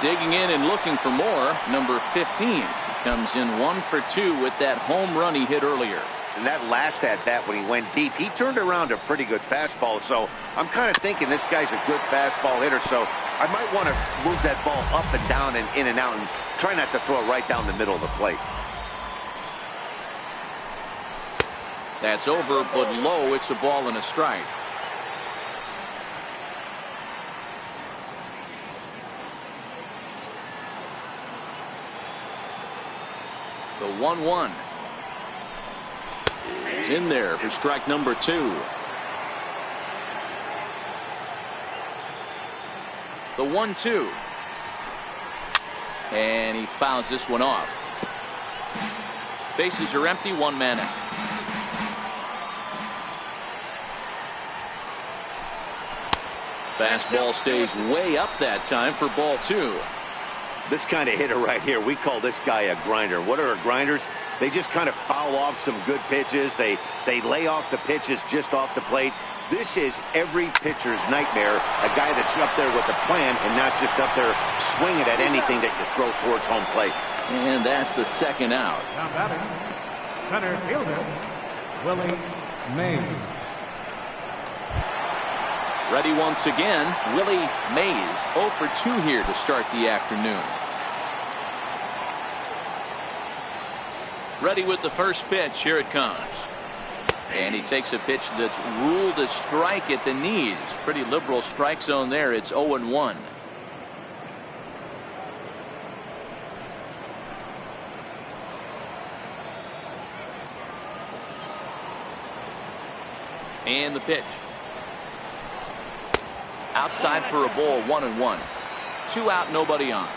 Digging in and looking for more. Number 15 comes in 1 for 2 with that home run he hit earlier. And that last at bat when he went deep, he turned around a pretty good fastball. So I'm kind of thinking this guy's a good fastball hitter. So I might want to move that ball up and down and in and out and try not to throw it right down the middle of the plate. That's over, but low. It's a ball and a strike. The 1-1 is in there for strike number 2. The 1-2, and he fouls this one off. Bases are empty, 1 man out. Fastball stays way up that time for ball 2. This kind of hitter right here, we call this guy a grinder. What are grinders? They just kind of foul off some good pitches. They lay off the pitches just off the plate. This is every pitcher's nightmare, a guy that's up there with a plan and not just up there swinging at anything that you throw towards home plate. And that's the second out. Now batting, center fielder, Willie Mays. Ready once again, Willie Mays, 0 for 2 here to start the afternoon. Ready with the first pitch. Here it comes. And he takes a pitch that's ruled a strike at the knees. Pretty liberal strike zone there. It's 0-1. And the pitch. Outside for a ball, 1-1. 2 out, nobody on.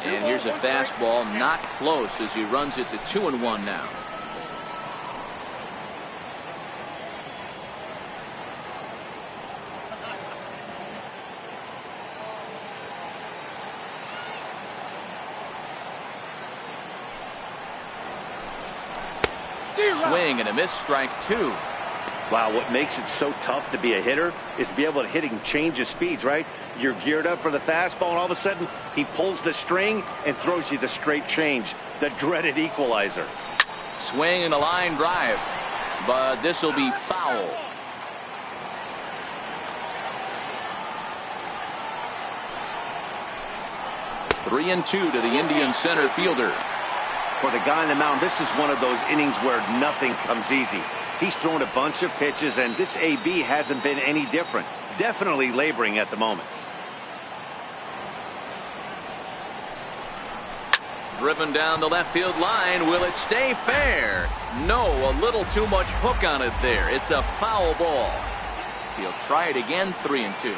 And here's a fastball, not close as he runs it to 2-1 now. Swing and a miss, strike 2. Wow, what makes it so tough to be a hitter is to be able to hit and change his speeds, right? You're geared up for the fastball, and all of a sudden, he pulls the string and throws you the straight change, the dreaded equalizer. Swing and a line drive, but this will be foul. Three and two to the Indian center fielder. For the guy on the mound, this is one of those innings where nothing comes easy. He's thrown a bunch of pitches, and this AB hasn't been any different. Definitely laboring at the moment. Driven down the left field line. Will it stay fair? No, a little too much hook on it there. It's a foul ball. He'll try it again, 3-2.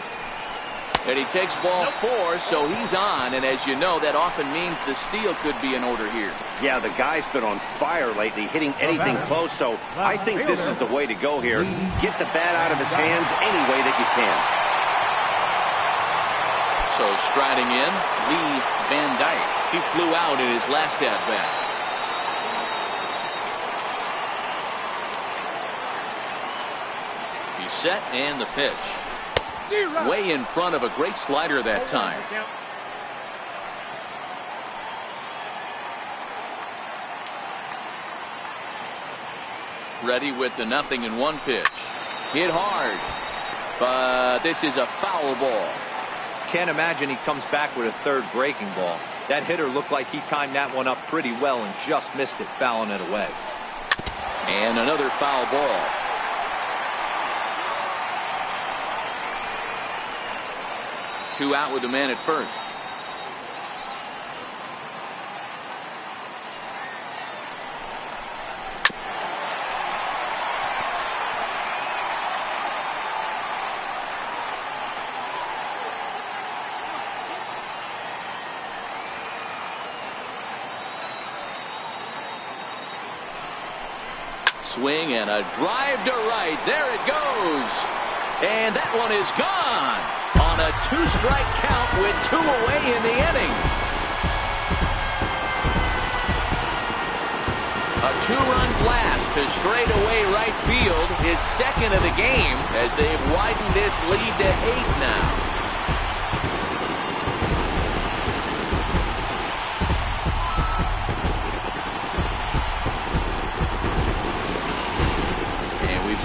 And he takes ball 4, so he's on. And as you know, that often means the steal could be in order here. Yeah, the guy's been on fire lately, hitting anything close, so I think this is the way to go here. Get the bat out of his hands any way that you can. So striding in, Lee Van Dyke. He flew out in his last at-bat. He's set and the pitch. Way in front of a great slider that time. Ready with the 0-1 pitch. Hit hard, but this is a foul ball. Can't imagine he comes back with a third breaking ball. That hitter looked like he timed that one up pretty well and just missed it, fouling it away. And another foul ball. Two out with the man at first. Swing and a drive to right. There it goes. And that one is gone on a 2-strike count with 2 away in the inning. A 2-run blast to straightaway right field, his second of the game, as they've widened this lead to 8 now.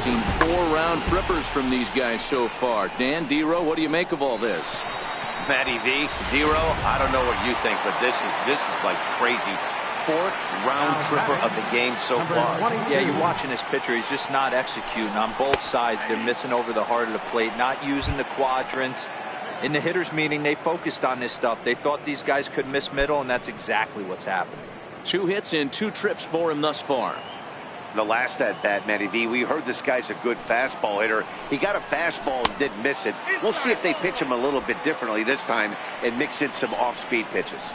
Seen 4 round trippers from these guys so far. Dan, Dero, what do you make of all this? Matty V, Dero, I don't know what you think, but this is like crazy. 4th round tripper of the game so far. Yeah, you're watching this pitcher. He's just not executing on both sides. They're missing over the heart of the plate, not using the quadrants. In the hitters meeting, they focused on this stuff. They thought these guys could miss middle, and that's exactly what's happening. 2 hits and 2 trips for him thus far. The last at bat, Matty V, we heard this guy's a good fastball hitter. He got a fastball and didn't miss it. We'll see if they pitch him a little bit differently this time and mix in some off-speed pitches.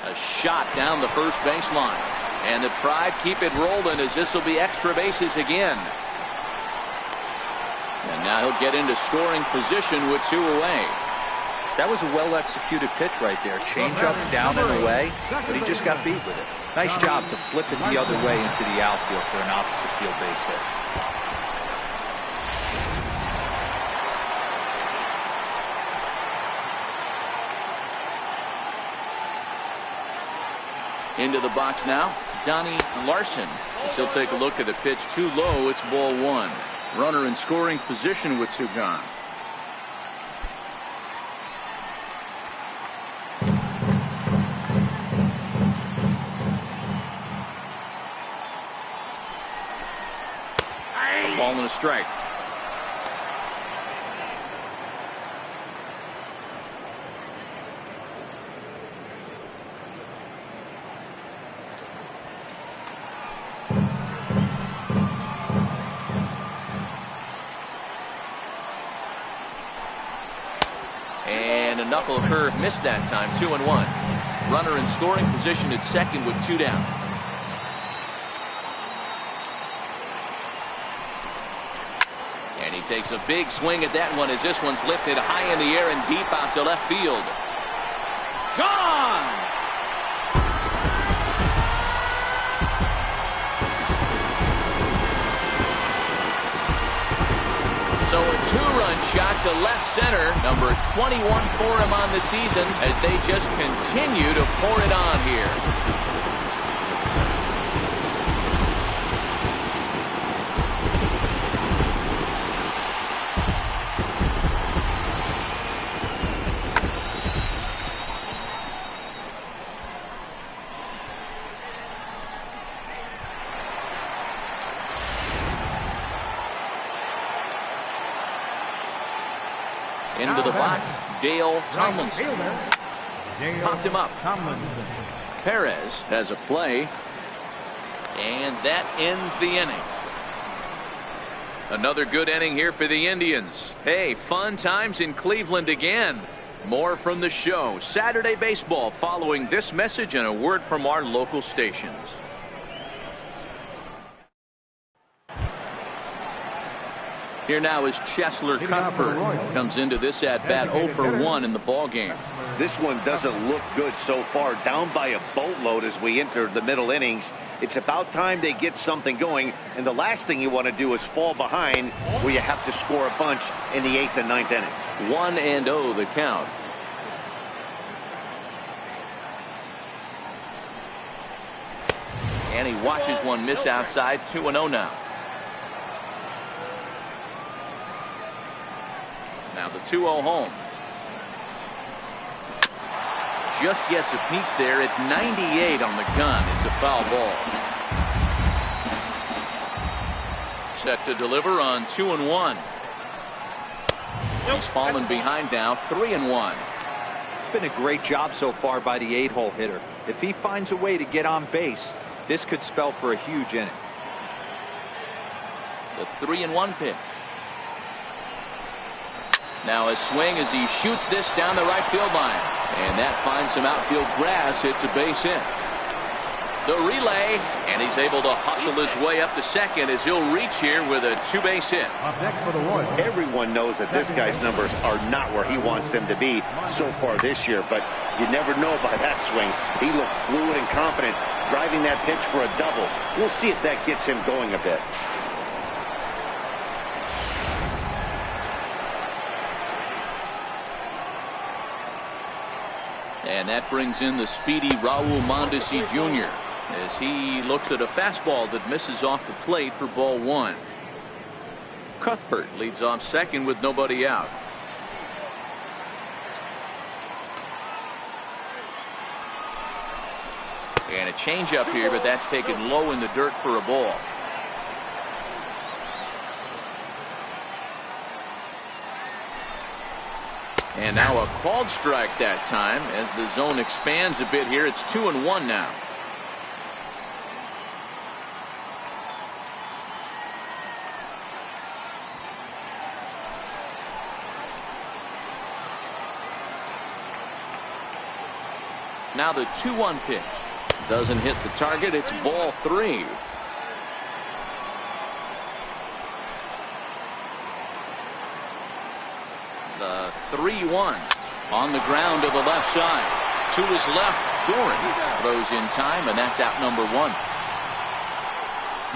A shot down the first baseline. And the Tribe keep it rolling as this will be extra bases again. And now he'll get into scoring position with 2 away. That was a well-executed pitch right there. Change up, down and away, but he just got beat with it. Nice job to flip it the other way into the outfield for an opposite field base hit. Into the box now, Donnie Larson. As he'll take a look at the pitch too low. It's ball 1. Runner in scoring position with 2 gone. A ball and a strike. And a knuckle curve missed that time. 2-1. Runner in scoring position at second with 2 down. And he takes a big swing at that one as this one's lifted high in the air and deep out to left field. Gone! So a Two-run shot to left center. Number 21 for him on the season as they just continue to pour it on here. Into the box, Dale Tomlinson. Popped him up. Perez has a play. And that ends the inning. Another good inning here for the Indians. Hey, fun times in Cleveland again. More from the show. Saturday Baseball following this message and a word from our local stations. Here now is Cheslor Cuthbert. Comes into this at-bat 0 for 1 in the ballgame. This one doesn't look good so far. Down by a boatload as we enter the middle innings. It's about time they get something going. And the last thing you want to do is fall behind where you have to score a bunch in the 8th and 9th inning. 1-0 the count. And he watches one miss outside. 2-0 now. Now the 2-0 home. Just gets a piece there at 98 on the gun. It's a foul ball. Set to deliver on 2-1. He's fallen behind now. 3-1. It's been a great job so far by the 8-hole hitter. If he finds a way to get on base, this could spell for a huge inning. The 3-1 pitch. Now a swing as he shoots this down the right field line. And that finds some outfield grass. It's a base hit. The relay. And he's able to hustle his way up to second as he'll reach here with a 2-base hit. Everyone knows that this guy's numbers are not where he wants them to be so far this year. But you never know by that swing. He looked fluid and confident driving that pitch for a double. We'll see if that gets him going a bit. And that brings in the speedy Raul Mondesi Jr. as he looks at a fastball that misses off the plate for ball 1. Cuthbert leads off second with nobody out. And a changeup here, but that's taken low in the dirt for a ball. And now a called strike that time as the zone expands a bit here. It's 2-1 now. Now the 2-1 pitch doesn't hit the target. It's ball 3. The 3-1 on the ground to the left side. To his left, Doran throws in time, and that's out number 1.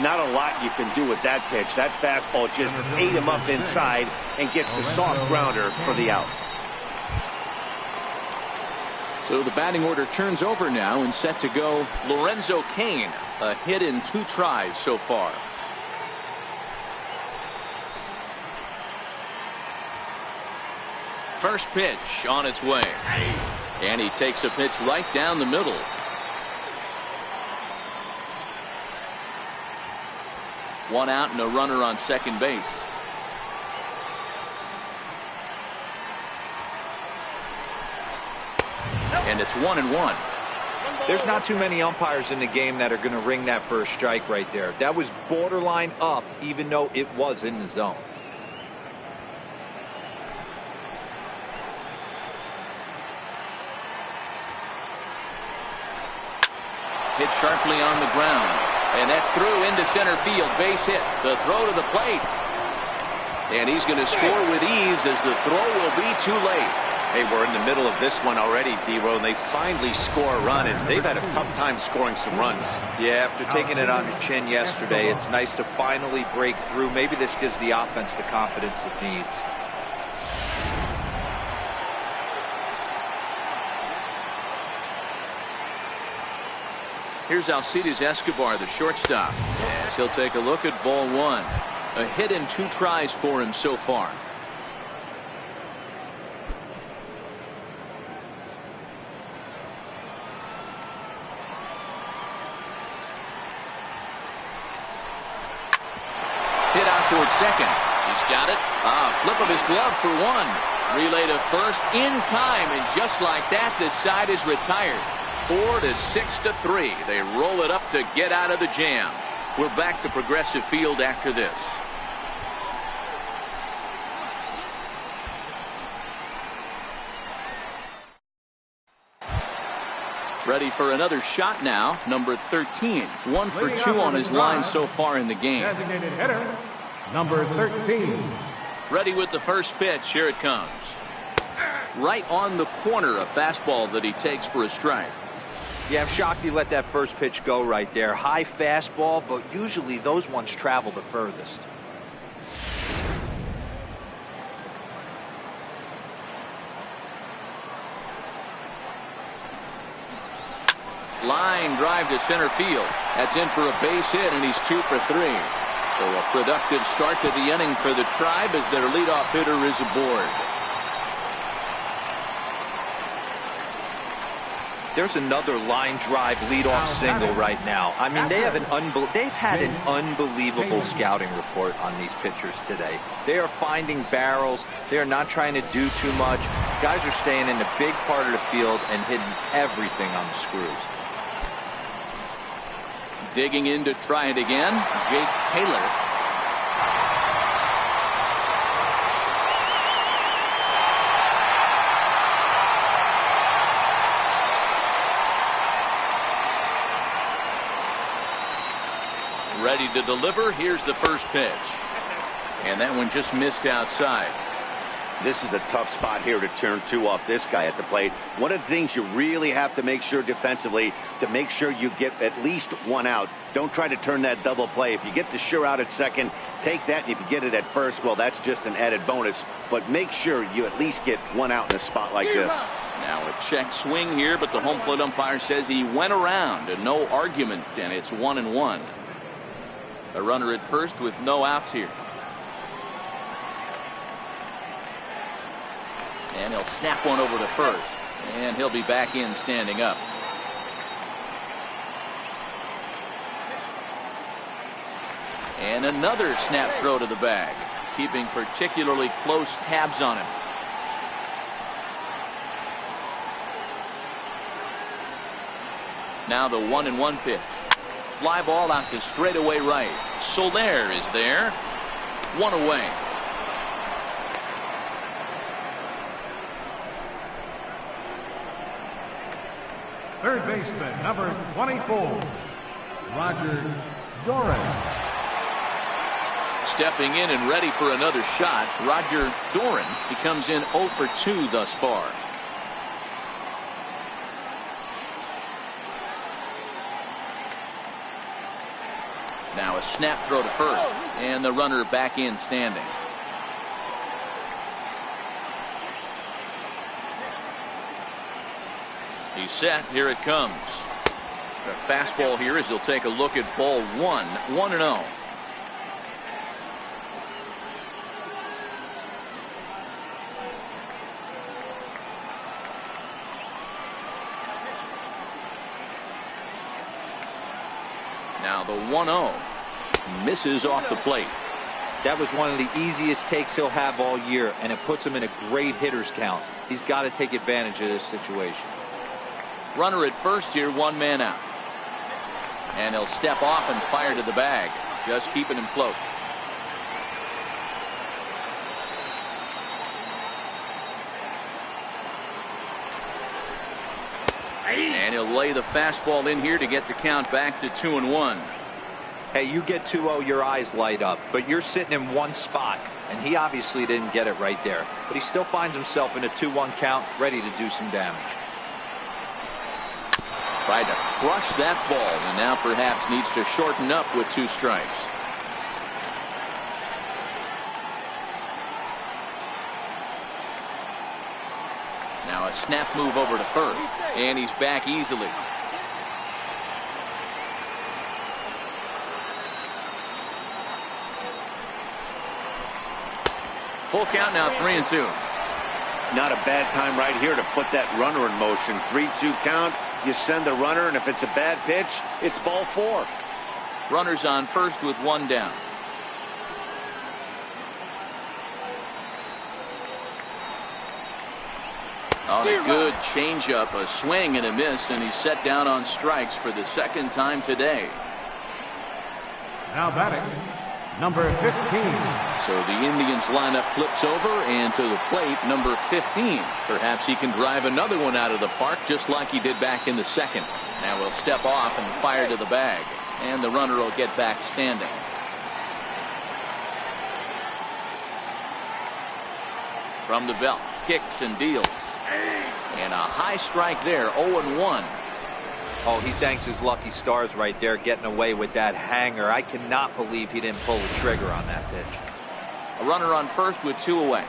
Not a lot you can do with that pitch. That fastball just ate him up inside and gets the soft grounder for the out. So the batting order turns over now and set to go Lorenzo Cain. A hit in 2 tries so far. First pitch on its way. And he takes a pitch right down the middle. One out and a runner on second base. And it's 1-1. There's not too many umpires in the game that are going to ring that first strike right there. That was borderline up, even though it was in the zone. Hit sharply on the ground. And that's through into center field. Base hit. The throw to the plate. And he's going to score with ease as the throw will be too late. Hey, we're in the middle of this one already, D-Row, and they finally score a run, and they've had a tough time scoring some runs. Yeah, after taking it on the chin yesterday, it's nice to finally break through. Maybe this gives the offense the confidence it needs. Here's Alcides Escobar, the shortstop, as he'll take a look at ball one. A hit and 2 tries for him so far. Hit out towards second. He's got it. Flip of his glove for 1. Relay to first in time, and just like that, the side is retired. 4-6-3. They roll it up to get out of the jam. We're back to Progressive Field after this. Ready for another shot now. Number 13. 1 for 2 on his line so far in the game. Designated hitter, number 13. Ready with the first pitch. Here it comes. Right on the corner, a fastball that he takes for a strike. Yeah, I'm shocked he let that first pitch go right there. High fastball, but usually those ones travel the furthest. Line drive to center field. That's in for a base hit, and he's 2 for 3. So a productive start to the inning for the Tribe as their leadoff hitter is aboard. There's another line drive leadoff single right now. I mean, they've had an unbelievable scouting report on these pitchers today. They are finding barrels. They are not trying to do too much. Guys are staying in the big part of the field and hitting everything on the screws. Digging in to try it again, Jake Taylor. Ready to deliver. Here's the first pitch. And that one just missed outside. This is a tough spot here to turn 2 off this guy at the plate. One of the things you really have to make sure defensively, to make sure you get at least 1 out. Don't try to turn that double play. If you get the sure out at second, take that. And if you get it at first, well, that's just an added bonus. But make sure you at least get 1 out in a spot like this. Now a check swing here, but the home plate umpire says he went around and no argument, and it's 1-1. A runner at first with no outs here. And he'll snap one over to first. And he'll be back in standing up. And another snap throw to the bag. Keeping particularly close tabs on him. Now the 1-1 pitch. Fly ball out to straightaway right. Soler is there. 1 away. Third baseman, number 24, Roger Doran. Stepping in and ready for another shot, Roger Doran. He comes in 0 for 2 thus far. Now a snap throw to first, and the runner back in standing. He's set. Here it comes. The fastball here as he'll take a look at ball 1. 1-0. Now the 1-0 misses off the plate. That was one of the easiest takes he'll have all year, and it puts him in a great hitter's count. He's got to take advantage of this situation. Runner at first here, 1 man out. And he'll step off and fire to the bag, just keeping him close. And he'll lay the fastball in here to get the count back to 2-1. Hey, you get 2-0, your eyes light up, but you're sitting in one spot. And he obviously didn't get it right there. But he still finds himself in a 2-1 count, ready to do some damage. Tried to crush that ball, and now perhaps needs to shorten up with 2 strikes. Now a snap move over to first, and he's back easily. Full count now, 3-2. Not a bad time right here to put that runner in motion. 3-2 count. You send the runner, and if it's a bad pitch, it's ball 4. Runners on first with 1 down. On a good changeup, a swing and a miss, and he's set down on strikes for the 2nd time today. Now batting, number 15. So the Indians lineup flips over, and to the plate, number 15. Perhaps he can drive another one out of the park just like he did back in the 2nd. Now he'll step off and fire to the bag, and the runner will get back standing. From the belt, kicks and deals. And a high strike there, 0-1. Oh, he thanks his lucky stars right there, getting away with that hanger. I cannot believe he didn't pull the trigger on that pitch. A runner on first with 2 away.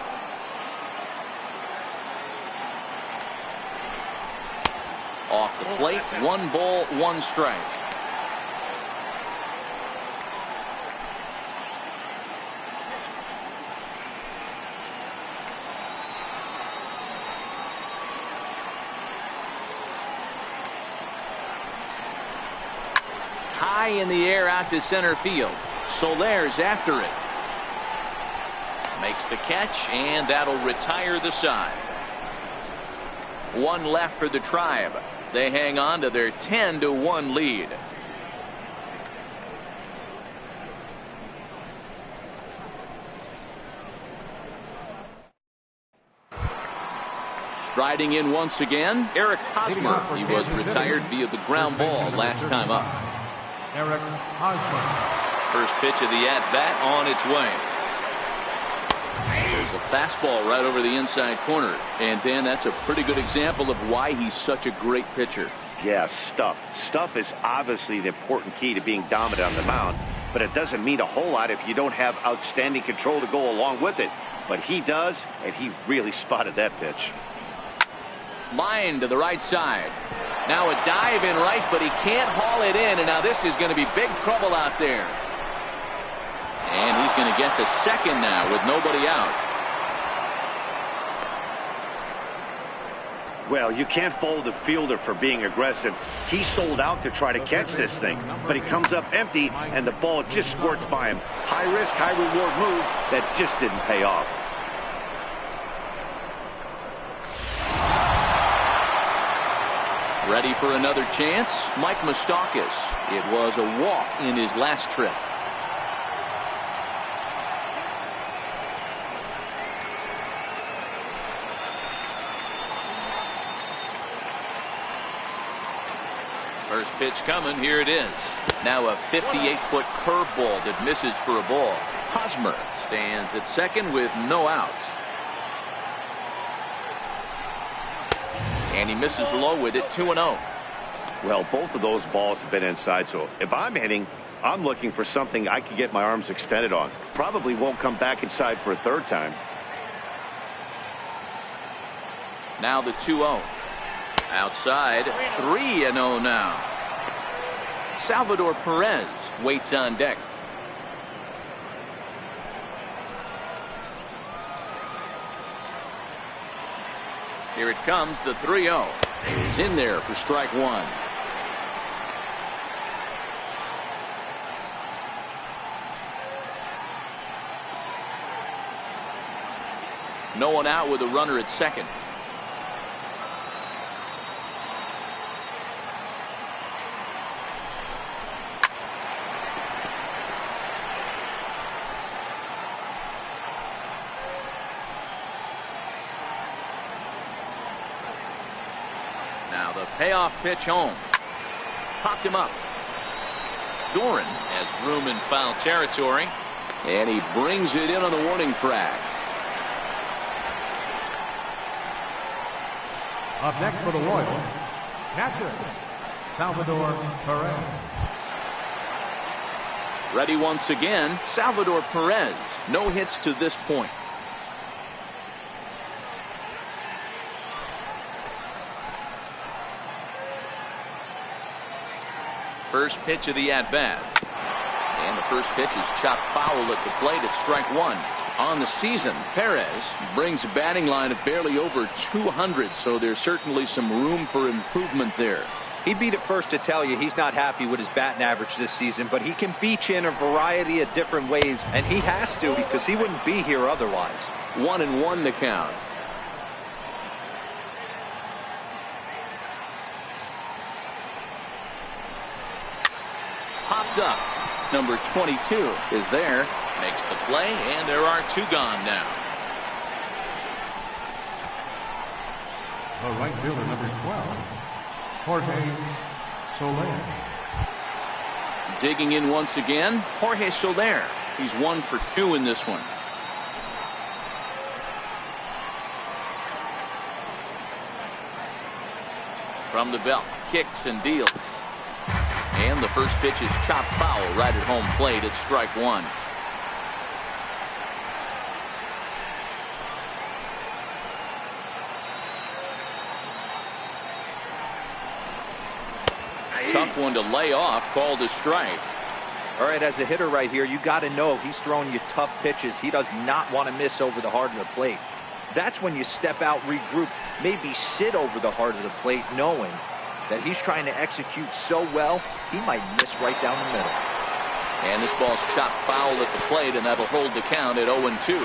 Off the plate, 1 ball, 1 strike. High in the air out to center field. Soler's after it. Makes the catch, and that'll retire the side. 1 left for the Tribe. They hang on to their 10-1 lead. Striding in once again, Eric Hosmer. He was retired via the ground ball last time up. Eric Hosmer. First pitch of the at-bat on its way. There's a fastball right over the inside corner. And Dan, that's a pretty good example of why he's such a great pitcher. Yeah, stuff. Stuff is obviously the important key to being dominant on the mound, but it doesn't mean a whole lot if you don't have outstanding control to go along with it. But he does, and he really spotted that pitch. Line to the right side. Now a dive in right, but he can't haul it in, and now this is going to be big trouble out there. And he's going to get to second now with nobody out. Well, you can't fault the fielder for being aggressive. He sold out to try to catch this thing, but he comes up empty, and the ball just squirts by him. High risk, high reward move that just didn't pay off. Ready for another chance? Mike Moustakas. It was a walk in his last trip. First pitch coming. Here it is. Now a 58-foot curveball that misses for a ball. Hosmer stands at second with no outs. And he misses low with it, 2-0. Well, both of those balls have been inside, so if I'm hitting, I'm looking for something I can get my arms extended on. Probably won't come back inside for a 3rd time. Now the 2-0. Outside, 3-0 now. Salvador Perez waits on deck. Here it comes, the 3-0. He's in there for strike 1. No one out with a runner at second. Payoff pitch home. Popped him up. Doran has room in foul territory. And he brings it in on the warning track. Up next for the Royals, catcher, Salvador Perez. Ready once again, Salvador Perez. No hits to this point. First pitch of the at-bat. And the first pitch is chopped foul at the plate at strike one. On the season, Perez brings a batting line of barely over 200, so there's certainly some room for improvement there. He'd be the first to tell you he's not happy with his batting average this season, but he can beat you in a variety of different ways, and he has to because he wouldn't be here otherwise. 1-1 the count. Popped up. Number 22 is there. Makes the play, and there are two gone now. The right fielder, number 12, Jorge Soler. Digging in once again, Jorge Soler. He's 1 for 2 in this one. From the belt, kicks and deals. And the first pitch is chopped foul right at home plate at strike one. Tough one to lay off, called a strike. All right, as a hitter right here, you got to know he's throwing you tough pitches. He does not want to miss over the heart of the plate. That's when you step out, regroup, maybe sit over the heart of the plate, knowing that he's trying to execute so well, he might miss right down the middle. And this ball's chopped foul at the plate, and that'll hold the count at 0-2.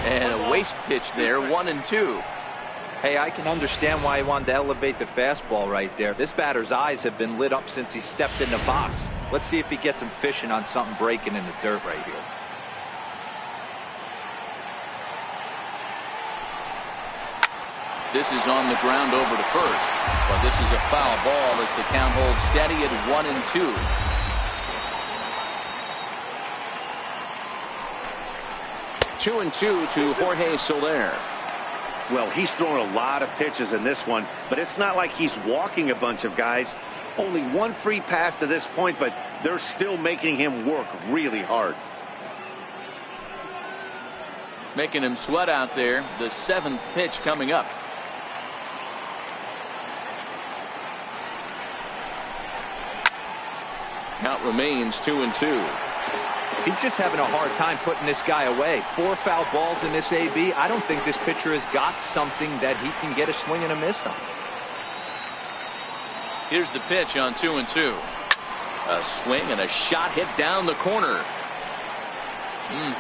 And a waste pitch there, 1-2. Hey, I can understand why he wanted to elevate the fastball right there. This batter's eyes have been lit up since he stepped in the box. Let's see if he gets him fishing on something breaking in the dirt right here. This is on the ground over to first, but this is a foul ball as the count holds steady at 1-2. Two and two to Jorge Soler. Well, he's throwing a lot of pitches in this one, but it's not like he's walking a bunch of guys. Only one free pass to this point, but they're still making him work really hard. Making him sweat out there. The 7th pitch coming up. Count remains 2-2. He's just having a hard time putting this guy away. 4 foul balls in this AB. I don't think this pitcher has got something that he can get a swing and a miss on. Here's the pitch on 2-2. A swing and a shot hit down the corner.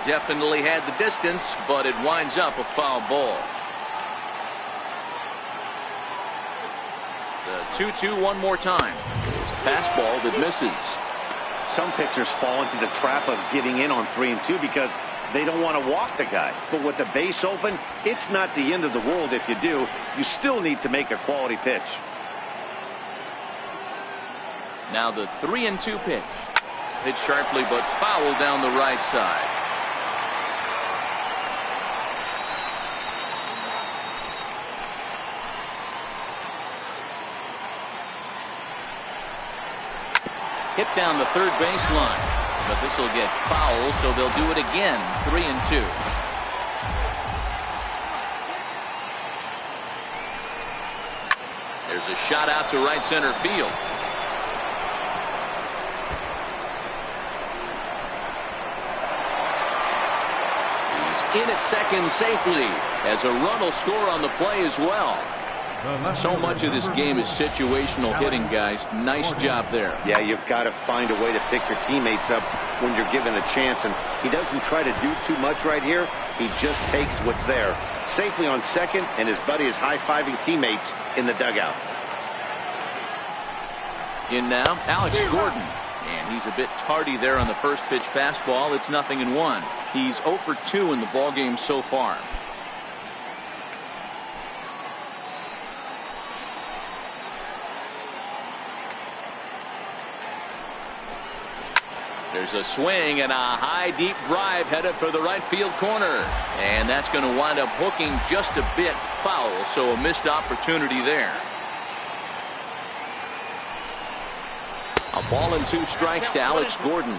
Definitely had the distance, but it winds up a foul ball. The 2-2 one more time. It's a fastball that misses. Some pitchers fall into the trap of getting in on 3-2 because they don't want to walk the guy. But with the base open, it's not the end of the world if you do. You still need to make a quality pitch. Now the 3-2 pitch. Hit sharply but foul down the right side. Hit down the third baseline, but this will get foul, so they'll do it again. 3-2. There's a shot out to right center field. He's in at second safely, as a run will score on the play as well. So much of this game is situational hitting, guys. Nice job there. Yeah, you've got to find a way to pick your teammates up when you're given a chance, and he doesn't try to do too much right here. He just takes what's there. Safely on second, and his buddy is high-fiving teammates in the dugout. In now, Alex Gordon. And he's a bit tardy there on the first pitch fastball. It's 0-1. He's 0 for 2 in the ballgame so far. There's a swing and a high deep drive headed for the right field corner, and that's going to wind up hooking just a bit foul, so a missed opportunity there. A ball and 2 strikes to Alex Gordon.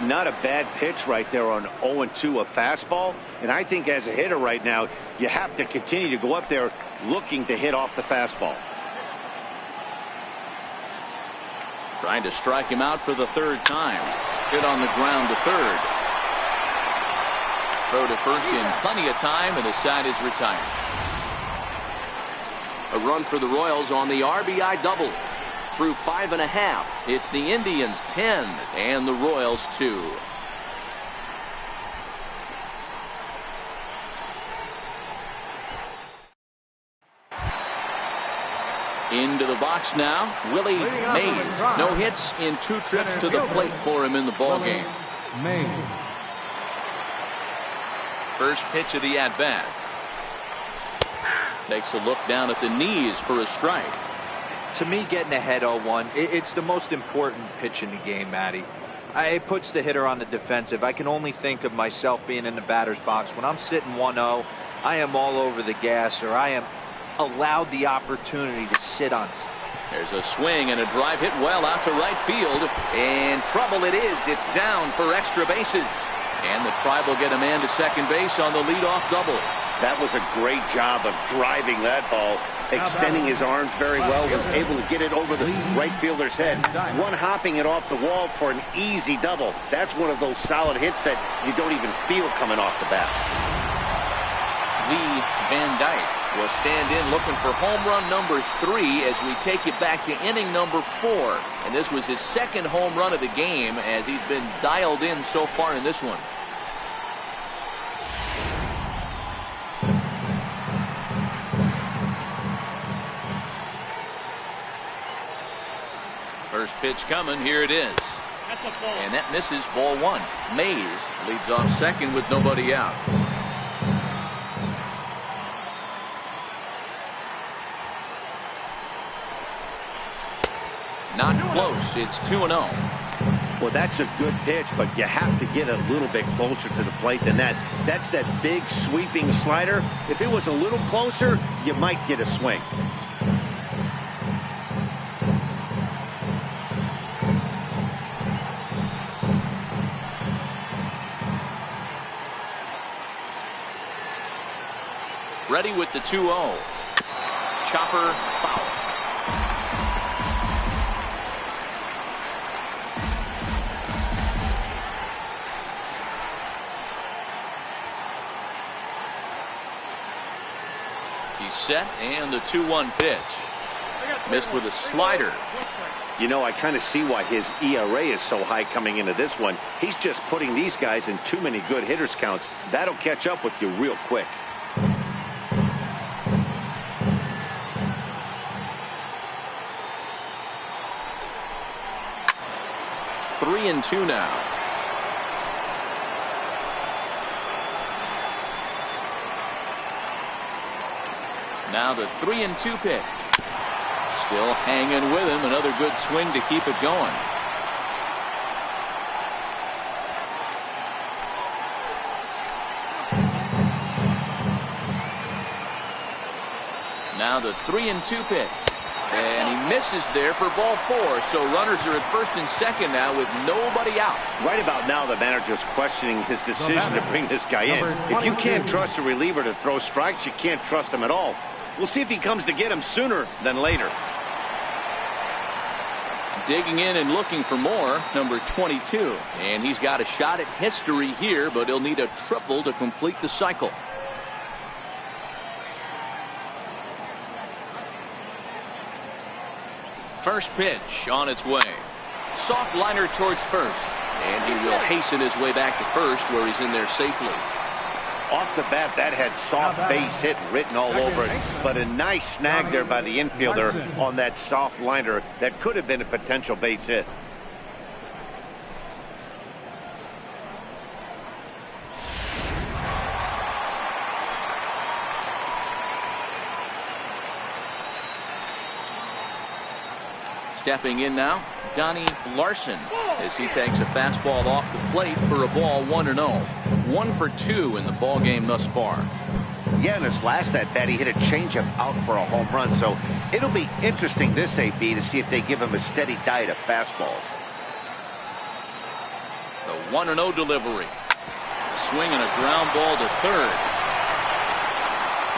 Not a bad pitch right there on 0-2, a fastball. And I think as a hitter right now, you have to continue to go up there looking to hit off the fastball. Trying to strike him out for the 3rd time. Hit on the ground to 3rd. Throw to first in plenty of time, and the side is retired. A run for the Royals on the RBI double. Through 5.5. It's the Indians 10 and the Royals 2. Into the box now, Willie Mays. No hits in 2 trips to the plate for him in the ballgame. First pitch of the at-bat. Takes a look down at the knees for a strike. To me, getting ahead 0-1, it's the most important pitch in the game, Matty. It puts the hitter on the defensive. I can only think of myself being in the batter's box. When I'm sitting 1-0, I am all over the gas, or I am allowed the opportunity to sit on. There's a swing and a drive hit well out to right field, and trouble it is. It's down for extra bases, and the Tribe will get a man to second base on the leadoff double. That was a great job of driving that ball, extending his arms very well, was able to get it over the right fielder's head, one hopping it off the wall for an easy double. That's one of those solid hits that you don't even feel coming off the bat. Lee Van Dyke will stand in looking for home run number 3 as we take it back to inning number 4. And this was his 2nd home run of the game, as he's been dialed in so far in this one. First pitch coming. Here it is. And that misses, ball 1. Mays leads off second with nobody out. Not close. It's 2-0. Well, that's a good pitch, but you have to get a little bit closer to the plate than that. That's that big sweeping slider. If it was a little closer, you might get a swing. Ready with the 2-0. Chopper foul. He's set, and the 2-1 pitch. Missed with a slider. You know, I kind of see why his ERA is so high coming into this one. He's just putting these guys in too many good hitters counts. That'll catch up with you real quick. 3-2 now. Now the 3-2 pitch. Still hanging with him. Another good swing to keep it going. Now the 3-2 pitch. And he misses there for ball 4. So runners are at first and second now with nobody out. Right about now, the manager's questioning his decision to bring this guy in. If you can't trust a reliever to throw strikes, you can't trust him at all. We'll see if he comes to get him sooner than later. Digging in and looking for more, number 22. And he's got a shot at history here, but he'll need a triple to complete the cycle. First pitch on its way. Soft liner towards first. And he will hasten his way back to first, where he's in there safely. Off the bat, that had soft base hit written all over it. But a nice snag there by the infielder on that soft liner that could have been a potential base hit. Stepping in now, Donnie Larson, as he takes a fastball off the plate for a ball 1-0. 1 for 2 in the ball game thus far. Yeah, in his last at bat, he hit a changeup out for a home run. So it'll be interesting this AB to see if they give him a steady diet of fastballs. The 1-0 delivery. Swing and a ground ball to third.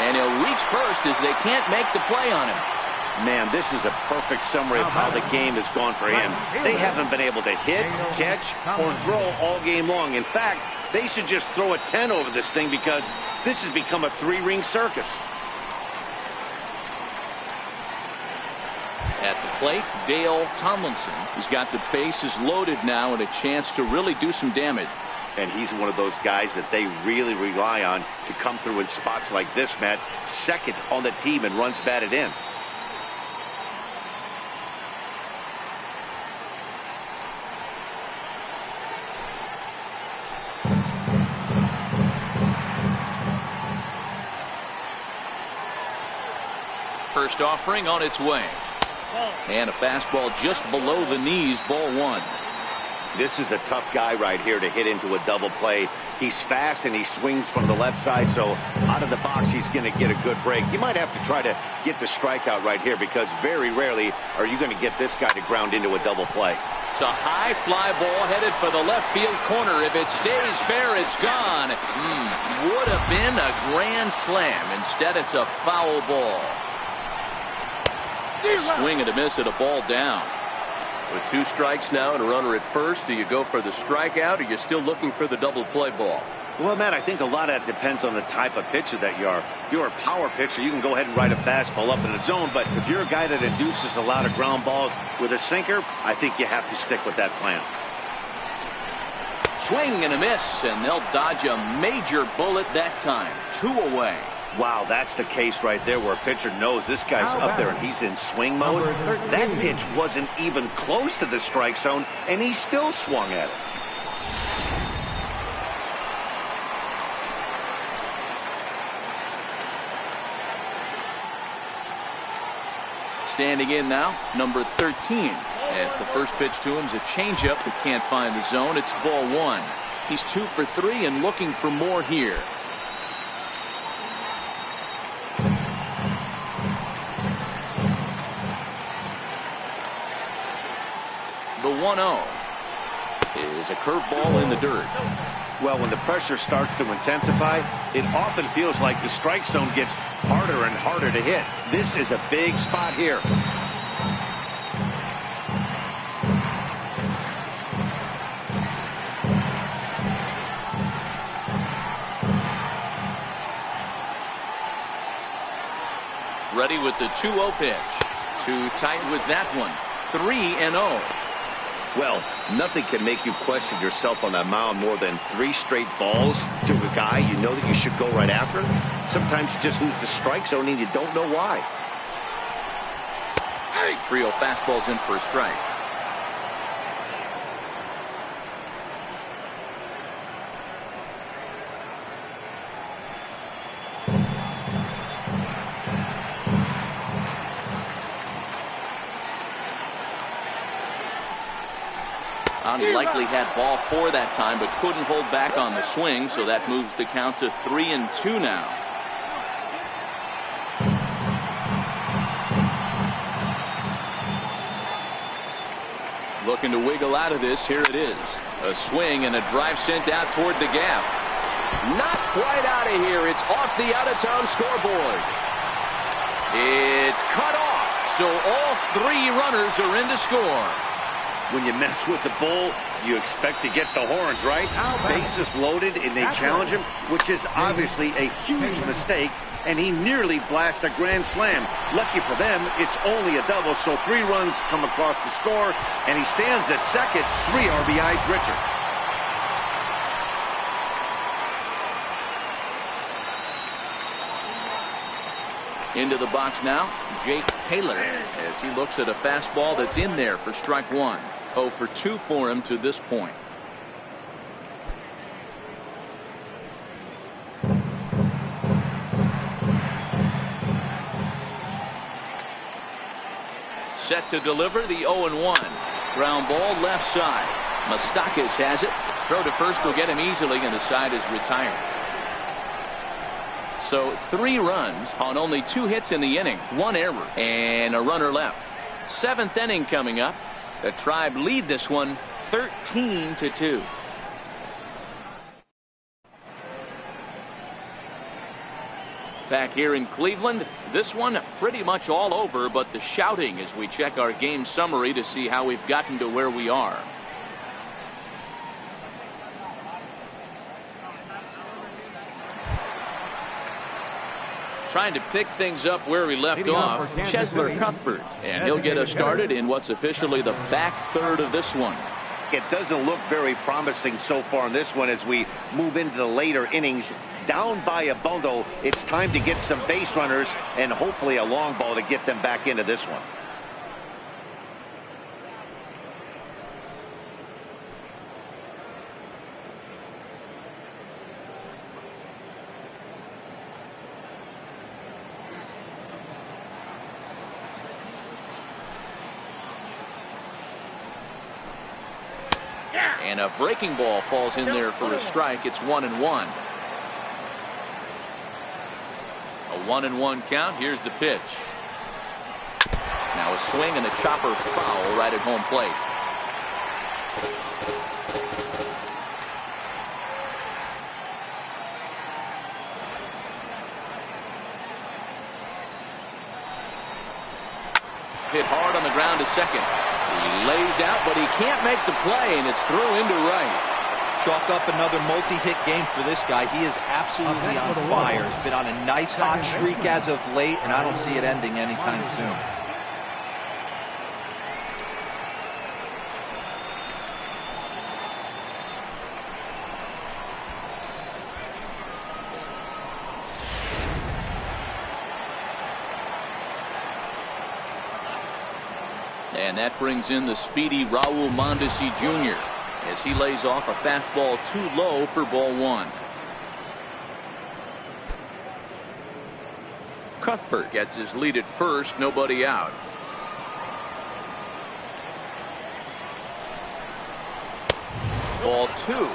And he'll reach first as they can't make the play on him. Man, this is a perfect summary of how the game has gone for him. They haven't been able to hit, catch, or throw all game long. In fact, they should just throw a 10 over this thing because this has become a 3-ring circus. At the plate, Dale Tomlinson, who's got the bases loaded now and a chance to really do some damage. And he's one of those guys that they really rely on to come through in spots like this, Matt. Second on the team and runs batted in. First offering on its way. And a fastball just below the knees, ball 1. This is a tough guy right here to hit into a double play. He's fast and he swings from the left side, so out of the box he's going to get a good break. You might have to try to get the strikeout right here because very rarely are you going to get this guy to ground into a double play. It's a high fly ball headed for the left field corner. If it stays fair, it's gone. Would have been a grand slam. Instead, it's a foul ball. Swing and a miss at a ball down. With 2 strikes now and a runner at first, do you go for the strikeout or are you still looking for the double play ball? Well, Matt, I think a lot of that depends on the type of pitcher that you are. If you're a power pitcher, you can go ahead and ride a fastball up in the zone. But if you're a guy that induces a lot of ground balls with a sinker, I think you have to stick with that plan. Swing and a miss, and they'll dodge a major bullet that time. 2 away. Wow, that's the case right there where a pitcher knows this guy's up there and he's in swing mode. That pitch wasn't even close to the strike zone, and he still swung at it. Standing in now, number 13. As the first pitch to him is a changeup that can't find the zone. It's ball 1. He's 2 for 3 and looking for more here. The 1-0 is a curveball in the dirt. Well, when the pressure starts to intensify, it often feels like the strike zone gets harder and harder to hit. This is a big spot here. Ready with the 2-0 pitch. Too tight with that one. 3-0. Well, nothing can make you question yourself on that mound more than 3 straight balls to a guy you know that you should go right after. Sometimes you just lose the strike zone and you don't know why. 3-0 fastball's in for a strike. He likely had ball 4 that time, but couldn't hold back on the swing, so that moves the count to 3-2 now. Looking to wiggle out of this. Here it is. A swing and a drive sent out toward the gap. Not quite out of here. It's off the out-of-town scoreboard. It's cut off, so all 3 runners are in to score. When you mess with the bull, you expect to get the horns, right? Bases loaded and they challenge him, which is obviously a huge mistake, and he nearly blasts a grand slam. Lucky for them, it's only a double, so 3 runs come across the score, and he stands at second, 3 RBIs richer. Into the box now, Jake Taylor, as he looks at a fastball that's in there for strike 1. 0 for 2 for him to this point. Set to deliver the 0-1. Ground ball left side. Moustakas has it. Throw to first will get him easily, and the side is retired. So 3 runs on only 2 hits in the inning. 1 error and a runner left. 7th inning coming up. The Tribe lead this one 13-2. Back here in Cleveland, this one pretty much all over, but the shouting as we check our game summary to see how we've gotten to where we are. Trying to pick things up where we left off, Cheslor Cuthbert, and he'll get us started in what's officially the back third of this one. It doesn't look very promising so far in this one as we move into the later innings. Down by a bundle, it's time to get some base runners and hopefully a long ball to get them back into this one. And a breaking ball falls in there for a strike. It's 1-1. A 1-1 count. Here's the pitch. Now a swing and a chopper foul right at home plate. Hit hard on the ground to second. He lays out, but he can't make the play, and it's through into right. Chalk up another multi-hit game for this guy. He is absolutely on fire. He's been on a nice hot streak as of late, and I don't see it ending anytime soon. And that brings in the speedy Raul Mondesi Jr. as he lays off a fastball too low for ball 1. Cuthbert gets his lead at first, nobody out. Ball 2.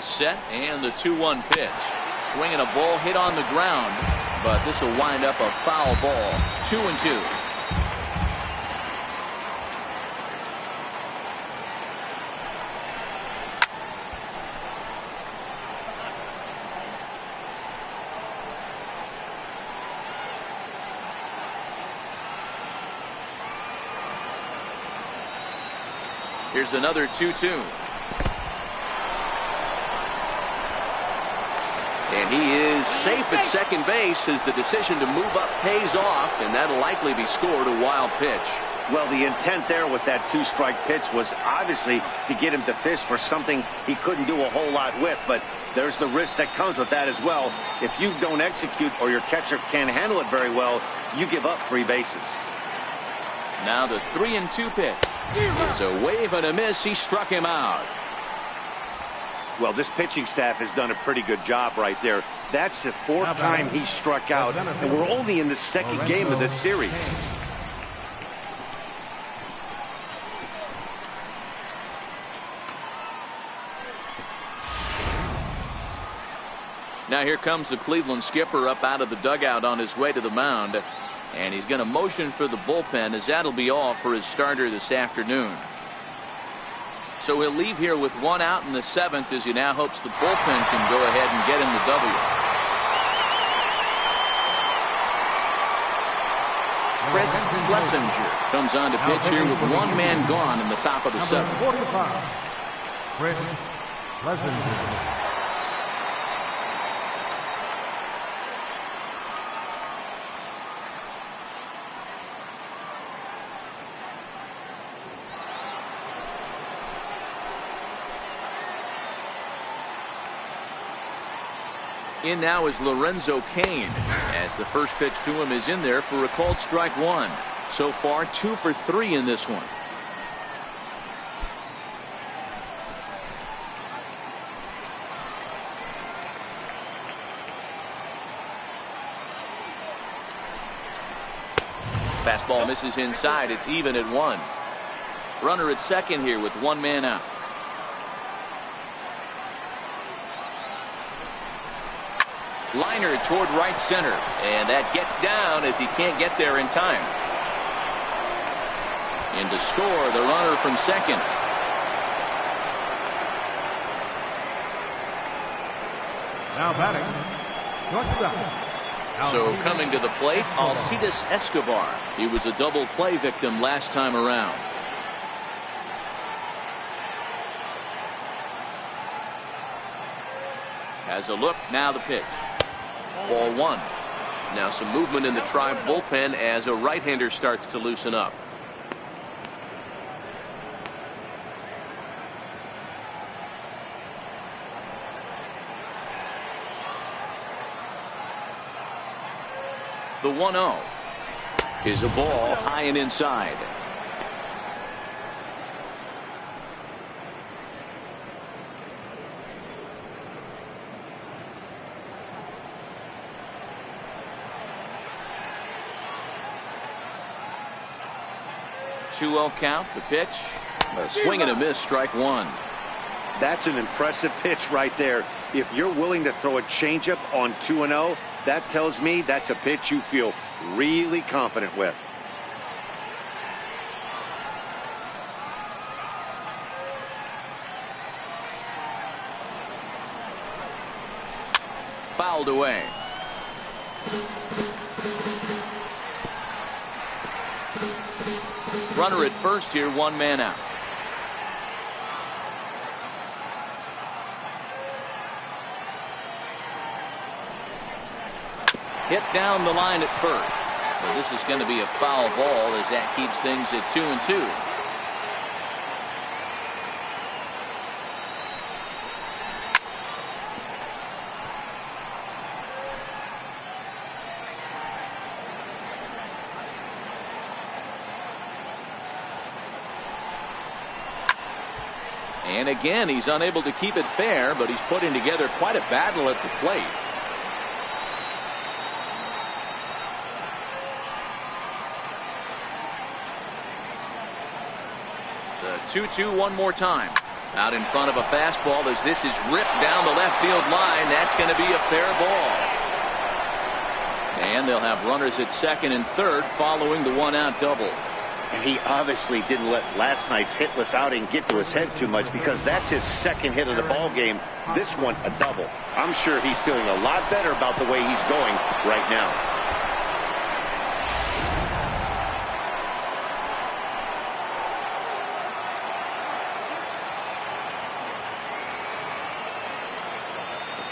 Set and the 2-1 pitch. Swinging a ball hit on the ground, but this will wind up a foul ball. 2-2. Here's another 2-2. And he is safe at second base as the decision to move up pays off, and that'll likely be scored a wild pitch. Well, the intent there with that 2-strike pitch was obviously to get him to fish for something he couldn't do a whole lot with, but there's the risk that comes with that as well. If you don't execute or your catcher can't handle it very well, you give up 3 bases. Now the 3-2 pitch. It's a wave and a miss. He struck him out. Well, this pitching staff has done a pretty good job right there. That's the 4th time he struck out, and we're only in the 2nd game of this series. Now here comes the Cleveland skipper up out of the dugout on his way to the mound, and he's going to motion for the bullpen as that'll be all for his starter this afternoon. So he'll leave here with 1 out in the 7th as he now hopes the bullpen can go ahead and get him the W. Chris Schlesinger comes on to pitch here with 1 man gone in the top of the 7th. 45, Chris Schlesinger. In now is Lorenzo Cain, as the first pitch to him is in there for a called strike one. So far 2 for 3 in this one. Fastball misses inside. It's even at 1. Runner at second here with 1 man out. Liner toward right center, and that gets down as he can't get there in time. In to score the runner from second. Now batting, shortstop. So coming to the plate, Alcides Escobar. He was a double play victim last time around. Has a look, now the pitch. Ball 1. Now some movement in the Tribe bullpen as a right-hander starts to loosen up. The 1-0 is a ball high and inside. Count, the pitch, a swing and a miss, strike one. That's an impressive pitch right there. If you're willing to throw a changeup on 2-0, that tells me that's a pitch you feel really confident with. Fouled away. Runner at first here, 1 man out. Hit down the line at first. Well, this is going to be a foul ball as that keeps things at 2-2. And again, he's unable to keep it fair, but he's putting together quite a battle at the plate. The 2-2 one more time. Out in front of a fastball as this is ripped down the left field line. That's going to be a fair ball. And they'll have runners at second and third following the 1-out double. And he obviously didn't let last night's hitless outing get to his head too much, because that's his second hit of the ball game. This one a double. I'm sure he's feeling a lot better about the way he's going right now.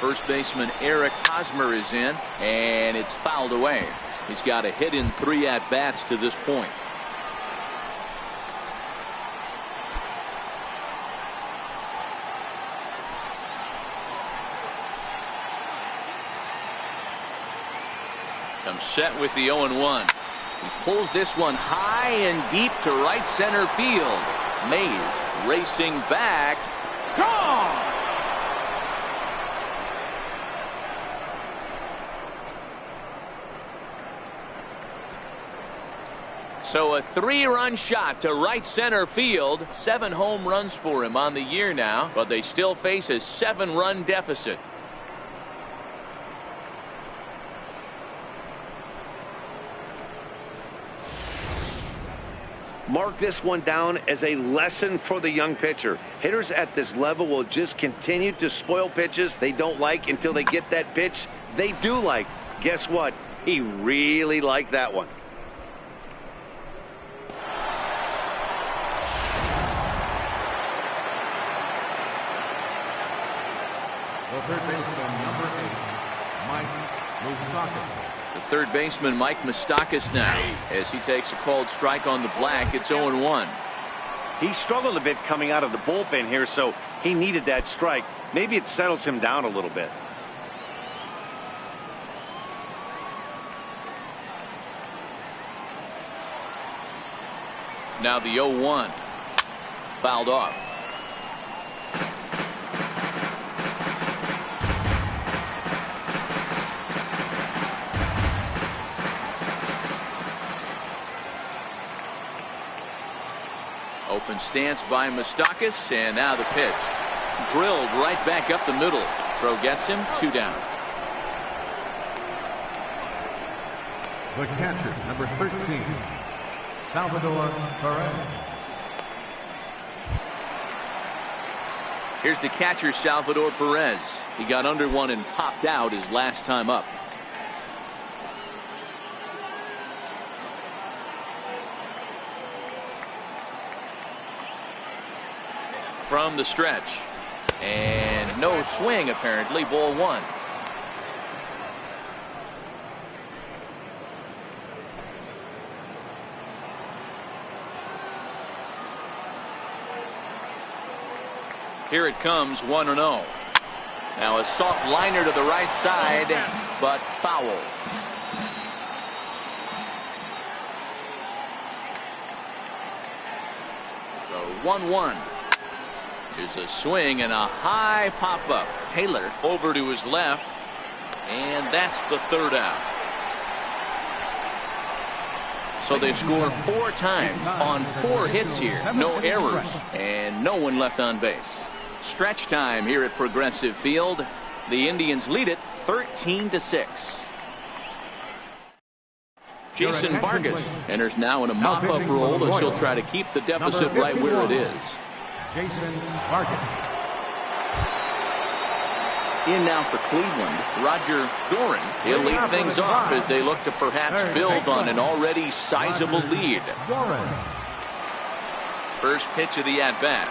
First baseman Eric Hosmer is in, and it's fouled away. He's got a hit in 3 at-bats to this point. Comes set with the 0-1. He pulls this one high and deep to right center field. Mays racing back. Gone! So a 3-run shot to right center field. 7 home runs for him on the year now, but they still face a 7-run deficit. Mark this one down as a lesson for the young pitcher. Hitters at this level will just continue to spoil pitches they don't like until they get that pitch they do like. Guess what? He really liked that one. The third baseman, number 8, Mike Moustakas. The third baseman, Mike Moustakas, now, as he takes a called strike on the black. It's 0-1. He struggled a bit coming out of the bullpen here, so he needed that strike. Maybe it settles him down a little bit. Now the 0-1. Fouled off. Open stance by Moustakas, and now the pitch. Drilled right back up the middle. Throw gets him, 2 down. The catcher, number 13, Salvador Perez. Here's the catcher, Salvador Perez. He got under one and popped out his last time up. From the stretch. And no swing, apparently. Ball 1. Here it comes, 1-0. Now a soft liner to the right side, but foul. So 1-1. Here's a swing and a high pop-up. Taylor over to his left, and that's the 3rd out. So they score 4 times on 4 hits here. No errors, and no one left on base. Stretch time here at Progressive Field. The Indians lead it 13-6. Jason Vargas enters now in a mop-up role as he'll try to keep the deficit right where it is. Jason Vargas. In now for Cleveland, Roger Doran. He'll lead things off as they look to perhaps build on an already sizable lead. First pitch of the at-bat.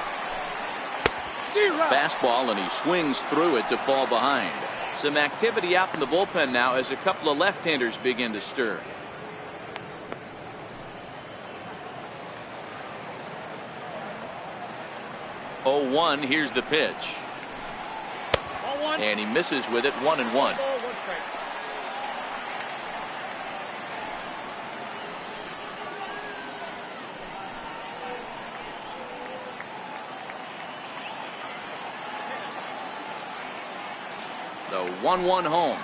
Fastball, and he swings through it to fall behind. Some activity out in the bullpen now as a couple of left-handers begin to stir. Oh, 1. Here's the pitch. And he misses with it. 1-1. The 1-1 home.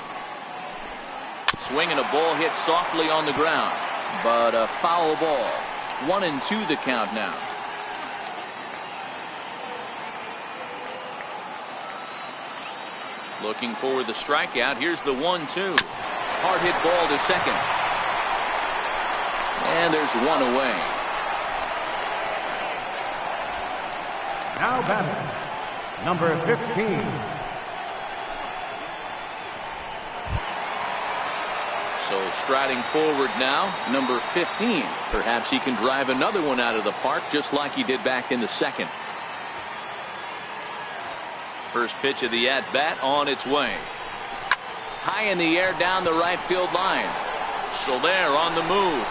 Swing and a ball hit softly on the ground, but a foul ball. 1-2 the count now. Looking for the strikeout. Here's the 1-2. Hard hit ball to second. And there's one away. Now batting, number 15. So striding forward now, number 15. Perhaps he can drive another one out of the park just like he did back in the second. First pitch of the at-bat on its way. High in the air down the right field line. Soler on the move.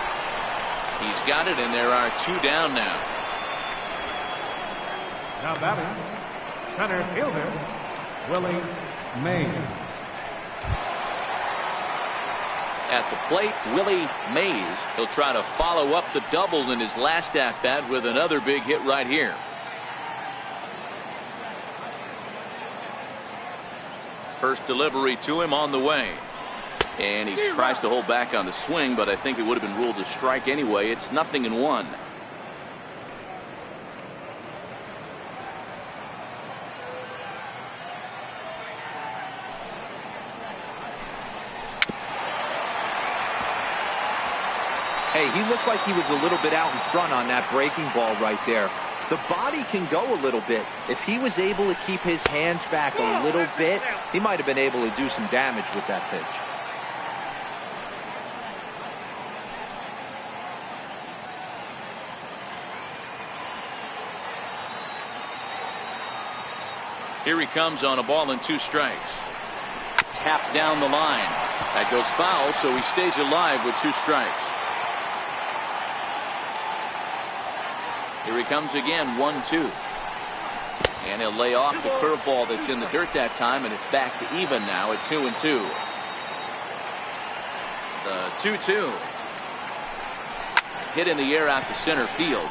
He's got it, and there are 2 down now. Now batting, center fielder, Willie Mays. At the plate, Willie Mays. He'll try to follow up the double in his last at-bat with another big hit right here. First delivery to him on the way. And he tries to hold back on the swing, but I think it would have been ruled a strike anyway. It's 0-1. Hey, he looked like he was a little bit out in front on that breaking ball right there. The body can go a little bit. If he was able to keep his hands back a little bit, he might have been able to do some damage with that pitch. Here he comes on a ball and 2 strikes. Tapped down the line. That goes foul, so he stays alive with 2 strikes. Here he comes again, 1-2. And he'll lay off the curveball that's in the dirt that time, and it's back to even now at 2-2. The 2-2. hit in the air out to center field.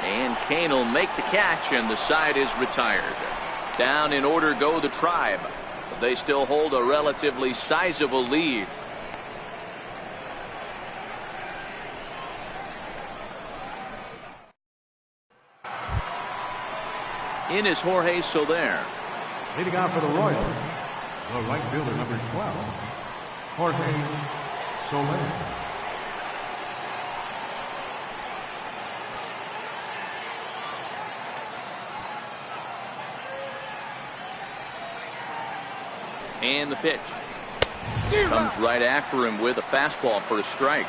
And Kane will make the catch, and the side is retired. Down in order go the Tribe. But they still hold a relatively sizable lead. In is Jorge Soler. Leading out for the Royals, the right fielder, number 12, Jorge Soler. And the pitch. Comes right after him with a fastball for a strike.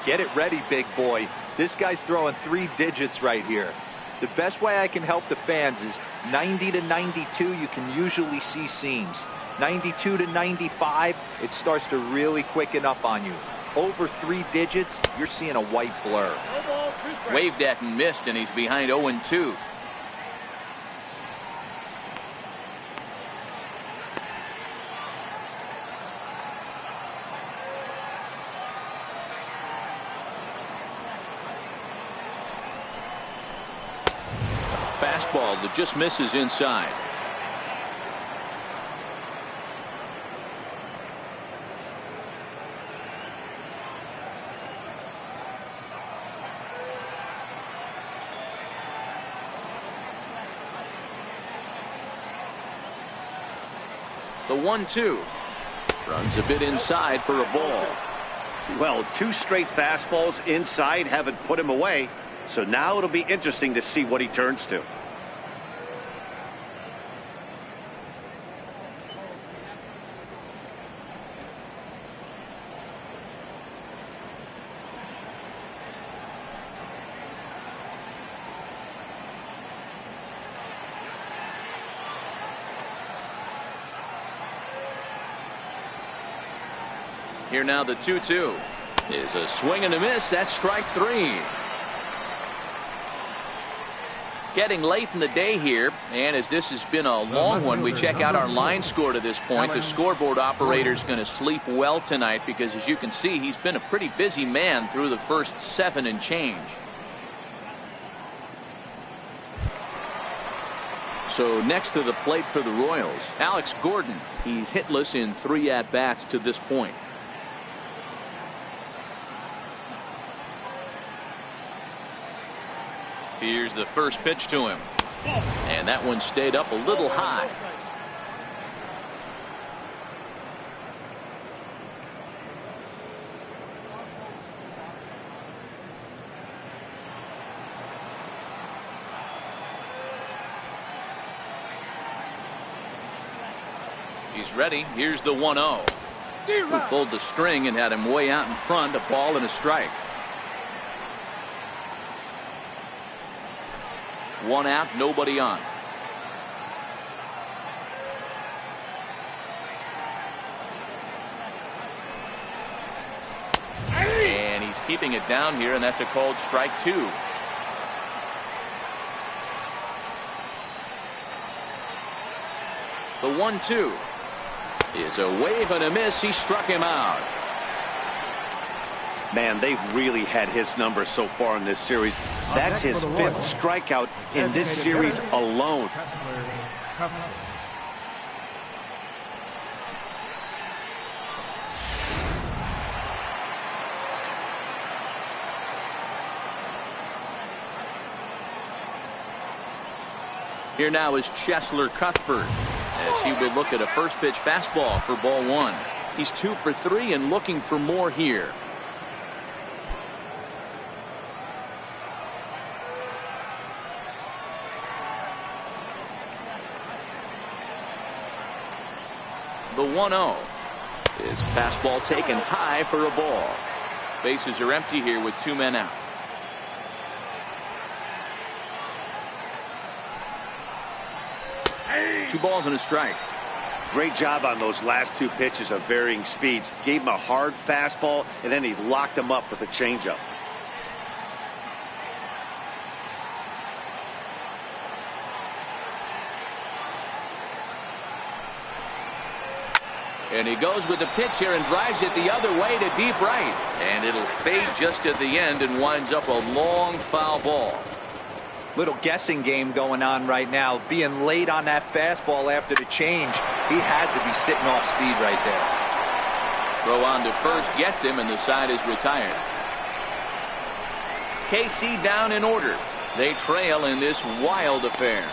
Get it ready, big boy. This guy's throwing 3 digits right here. The best way I can help the fans is 90 to 92, you can usually see seams. 92 to 95, it starts to really quicken up on you. Over 3 digits, you're seeing a white blur. No balls, 2 strikes. Waved at and missed, and he's behind 0-2. Fastball that just misses inside. The 1-2 runs a bit inside for a ball. Well, 2 straight fastballs inside haven't put him away. So now it'll be interesting to see what he turns to. Here now the 2-2 is a swing and a miss. That's strike 3. Getting late in the day here, and as this has been a long one, we check out our line score to this point. The scoreboard operator is going to sleep well tonight because, as you can see, he's been a pretty busy man through the first 7 and change. So next to the plate for the Royals, Alex Gordon. He's hitless in 3 at-bats to this point. Here's the first pitch to him. And that one stayed up a little high. He's ready. Here's the 1-0. He pulled the string and had him way out in front. A ball and a strike. 1 out, nobody on. And he's keeping it down here, and that's a called strike 2. The 1-2 is a wave and a miss. He struck him out. Man, they've really had his number so far in this series. That's his 5th strikeout in this series alone. Here now is Cheslor Cuthbert as he will look at a first pitch fastball for ball 1. He's 2 for 3 and looking for more here. The 1-0 is fastball taken high for a ball. Bases are empty here with 2 men out. Hey. 2 balls and a strike. Great job on those last 2 pitches of varying speeds. Gave him a hard fastball, and then he locked him up with a changeup. And he goes with the pitch here and drives it the other way to deep right. And it'll fade just at the end and winds up a long foul ball. Little guessing game going on right now. Being late on that fastball after the change. He had to be sitting off speed right there. Throw on to first gets him, and the side is retired. KC down in order. They trail in this wild affair.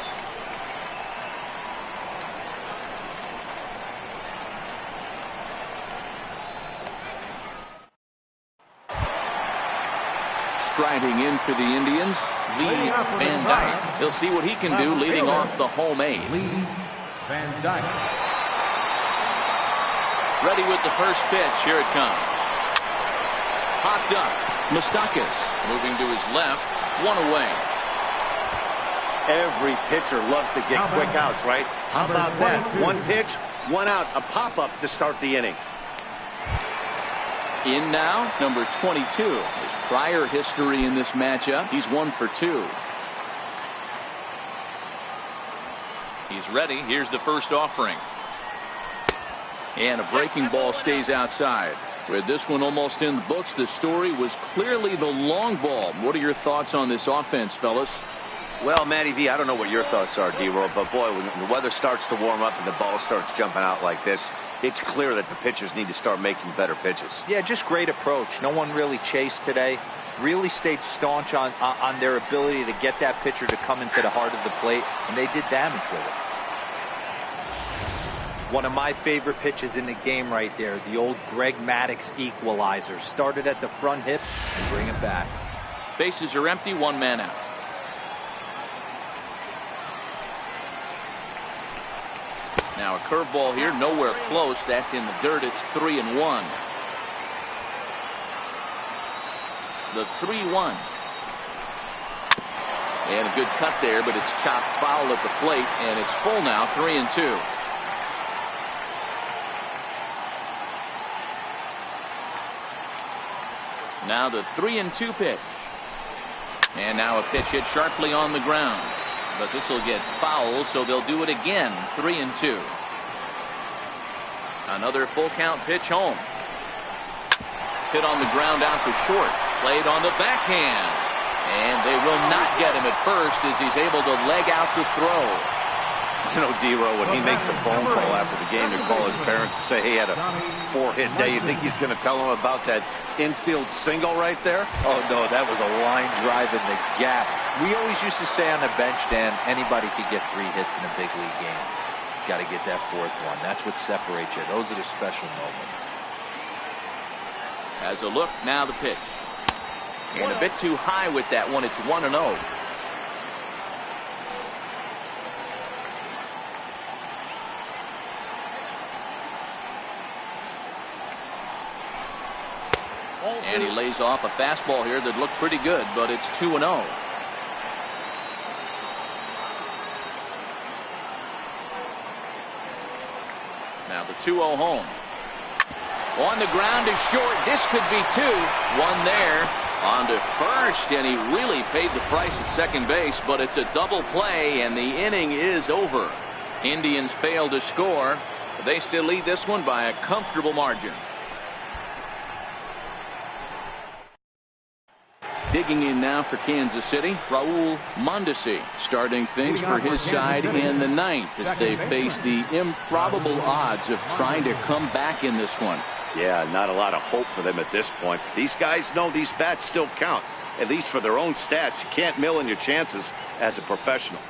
Striding in for the Indians, Lee Van Dyke. He'll see what he can do leading off the home eight. Lee Van Dyke. Ready with the first pitch. Here it comes. Popped up. Moustakas moving to his left. One away. Every pitcher loves to get quick outs, right? How about that? One pitch, one out, a pop-up to start the inning. In now, number 22. His prior history in this matchup, he's 1 for 2. He's ready. Here's the first offering. And a breaking ball stays outside. With this one almost in the books, the story was clearly the long ball. What are your thoughts on this offense, fellas? Well, Matty V, I don't know what your thoughts are, D-Roll, but boy, when the weather starts to warm up and the ball starts jumping out like this, it's clear that the pitchers need to start making better pitches. Yeah, just great approach. No one really chased today. Really stayed staunch on their ability to get that pitcher to come into the heart of the plate, and they did damage with it. One of my favorite pitches in the game right there, the old Greg Maddux equalizer. Started at the front hip and bring it back. Bases are empty, one man out. Now a curveball here, nowhere close. That's in the dirt. It's 3-1. The 3-1. And a good cut there, but it's chopped foul at the plate, and it's full now, 3-2. Now the 3-2 pitch. And now a pitch hit sharply on the ground. But this will get foul, so they'll do it again. 3-2. Another full count pitch home. Hit on the ground out to short. Played on the backhand. And they will not get him at first as he's able to leg out the throw. You know, D-Roll, when he makes a phone call after the game to call his parents to say he had a 4-hit day, you think he's going to tell them about that infield single right there? Oh, no, that was a line drive in the gap. We always used to say on the bench, Dan, anybody could get 3 hits in a big league game. Got to get that 4th one. That's what separates you. Those are the special moments. As a look, now the pitch. And a bit too high with that one. It's 1-0. And he lays off a fastball here that looked pretty good, but it's 2-0. Now the 2-0 home. On the ground is short. This could be 2. One there. On to first, and he really paid the price at second base, but it's a double play, and the inning is over. Indians fail to score. But they still lead this one by a comfortable margin. Digging in now for Kansas City, Raul Mondesi starting things for his side in the 9th as they face the improbable odds of trying to come back in this one. Yeah, not a lot of hope for them at this point. These guys know these bats still count, at least for their own stats. You can't mill in your chances as a professional.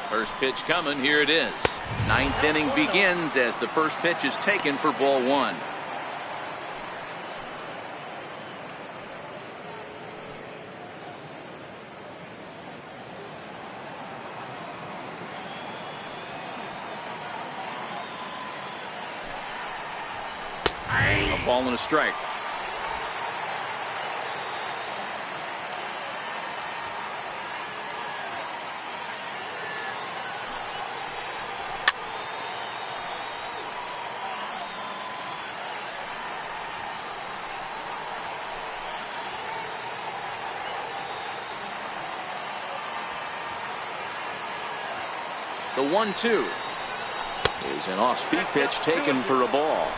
First pitch coming. Here it is. 9th inning begins as the first pitch is taken for ball 1. A ball and a strike. The 1-2 is an off-speed pitch taken for a ball.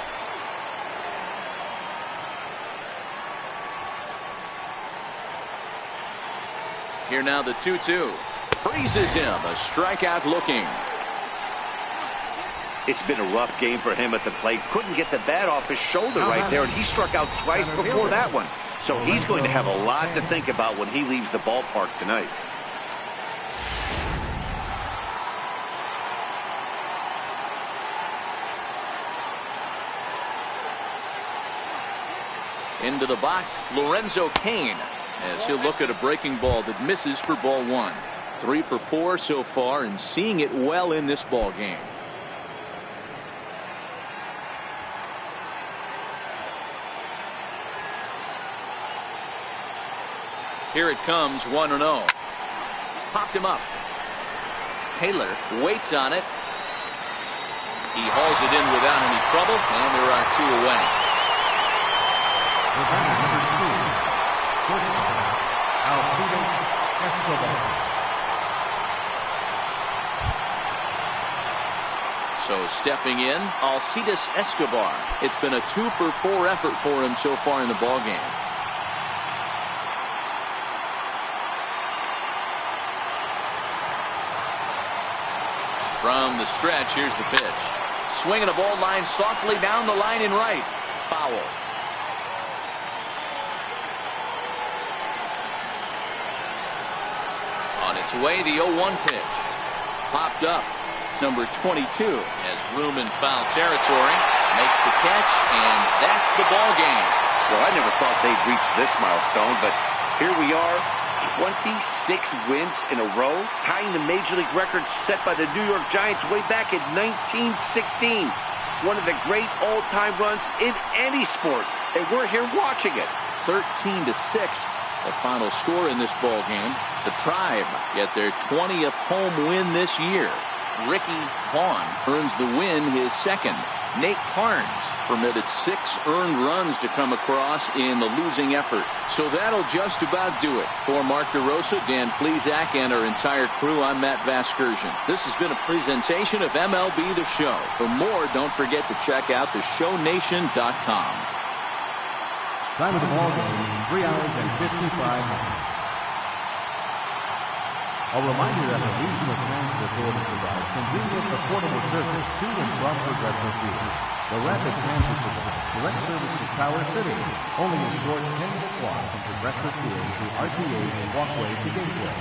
Here now the 2-2. Freezes him. A strikeout looking. It's been a rough game for him at the plate. Couldn't get the bat off his shoulder right there, and he struck out twice before that one. So he's going to have a lot to think about when he leaves the ballpark tonight. Into the box, Lorenzo Cain, as he'll look at a breaking ball that misses for ball 1. 3 for 4 so far, and seeing it well in this ball game. Here it comes, 1-0. Popped him up. Taylor waits on it. He hauls it in without any trouble, and there are 2 away. The batter, number 2, shortstop, Alcides Escobar. So stepping in, Alcides Escobar. It's been a 2 for 4 effort for him so far in the ball game. From the stretch, here's the pitch. Swinging a ball line softly down the line in right. Foul. On its way, the 0-1 pitch. Popped up. Number 22 has room in foul territory. Makes the catch, and that's the ball game. Well, I never thought they'd reach this milestone, but here we are. 26 wins in a row, tying the Major League record set by the New York Giants way back in 1916. One of the great all-time runs in any sport, and we're here watching it. 13-6, the final score in this ball game. The Tribe get their 20th home win this year. Ricky Vaughn earns the win, his second. Nate Carnes permitted 6 earned runs to come across in the losing effort. So that'll just about do it. For Mark DeRosa, Dan Plesac, and our entire crew, I'm Matt Vasgersian. This has been a presentation of MLB The Show. For more, don't forget to check out theshownation.com. Time of the ball game, 3 hours and 55 minutes. A reminder that the Regional Transit Authority provides convenient, affordable service to and from Progressive Field. The Rapid Transit provides direct service to Tower City, only a short 10-minute walk from Progressive Field to RTA and walkway to Gateway.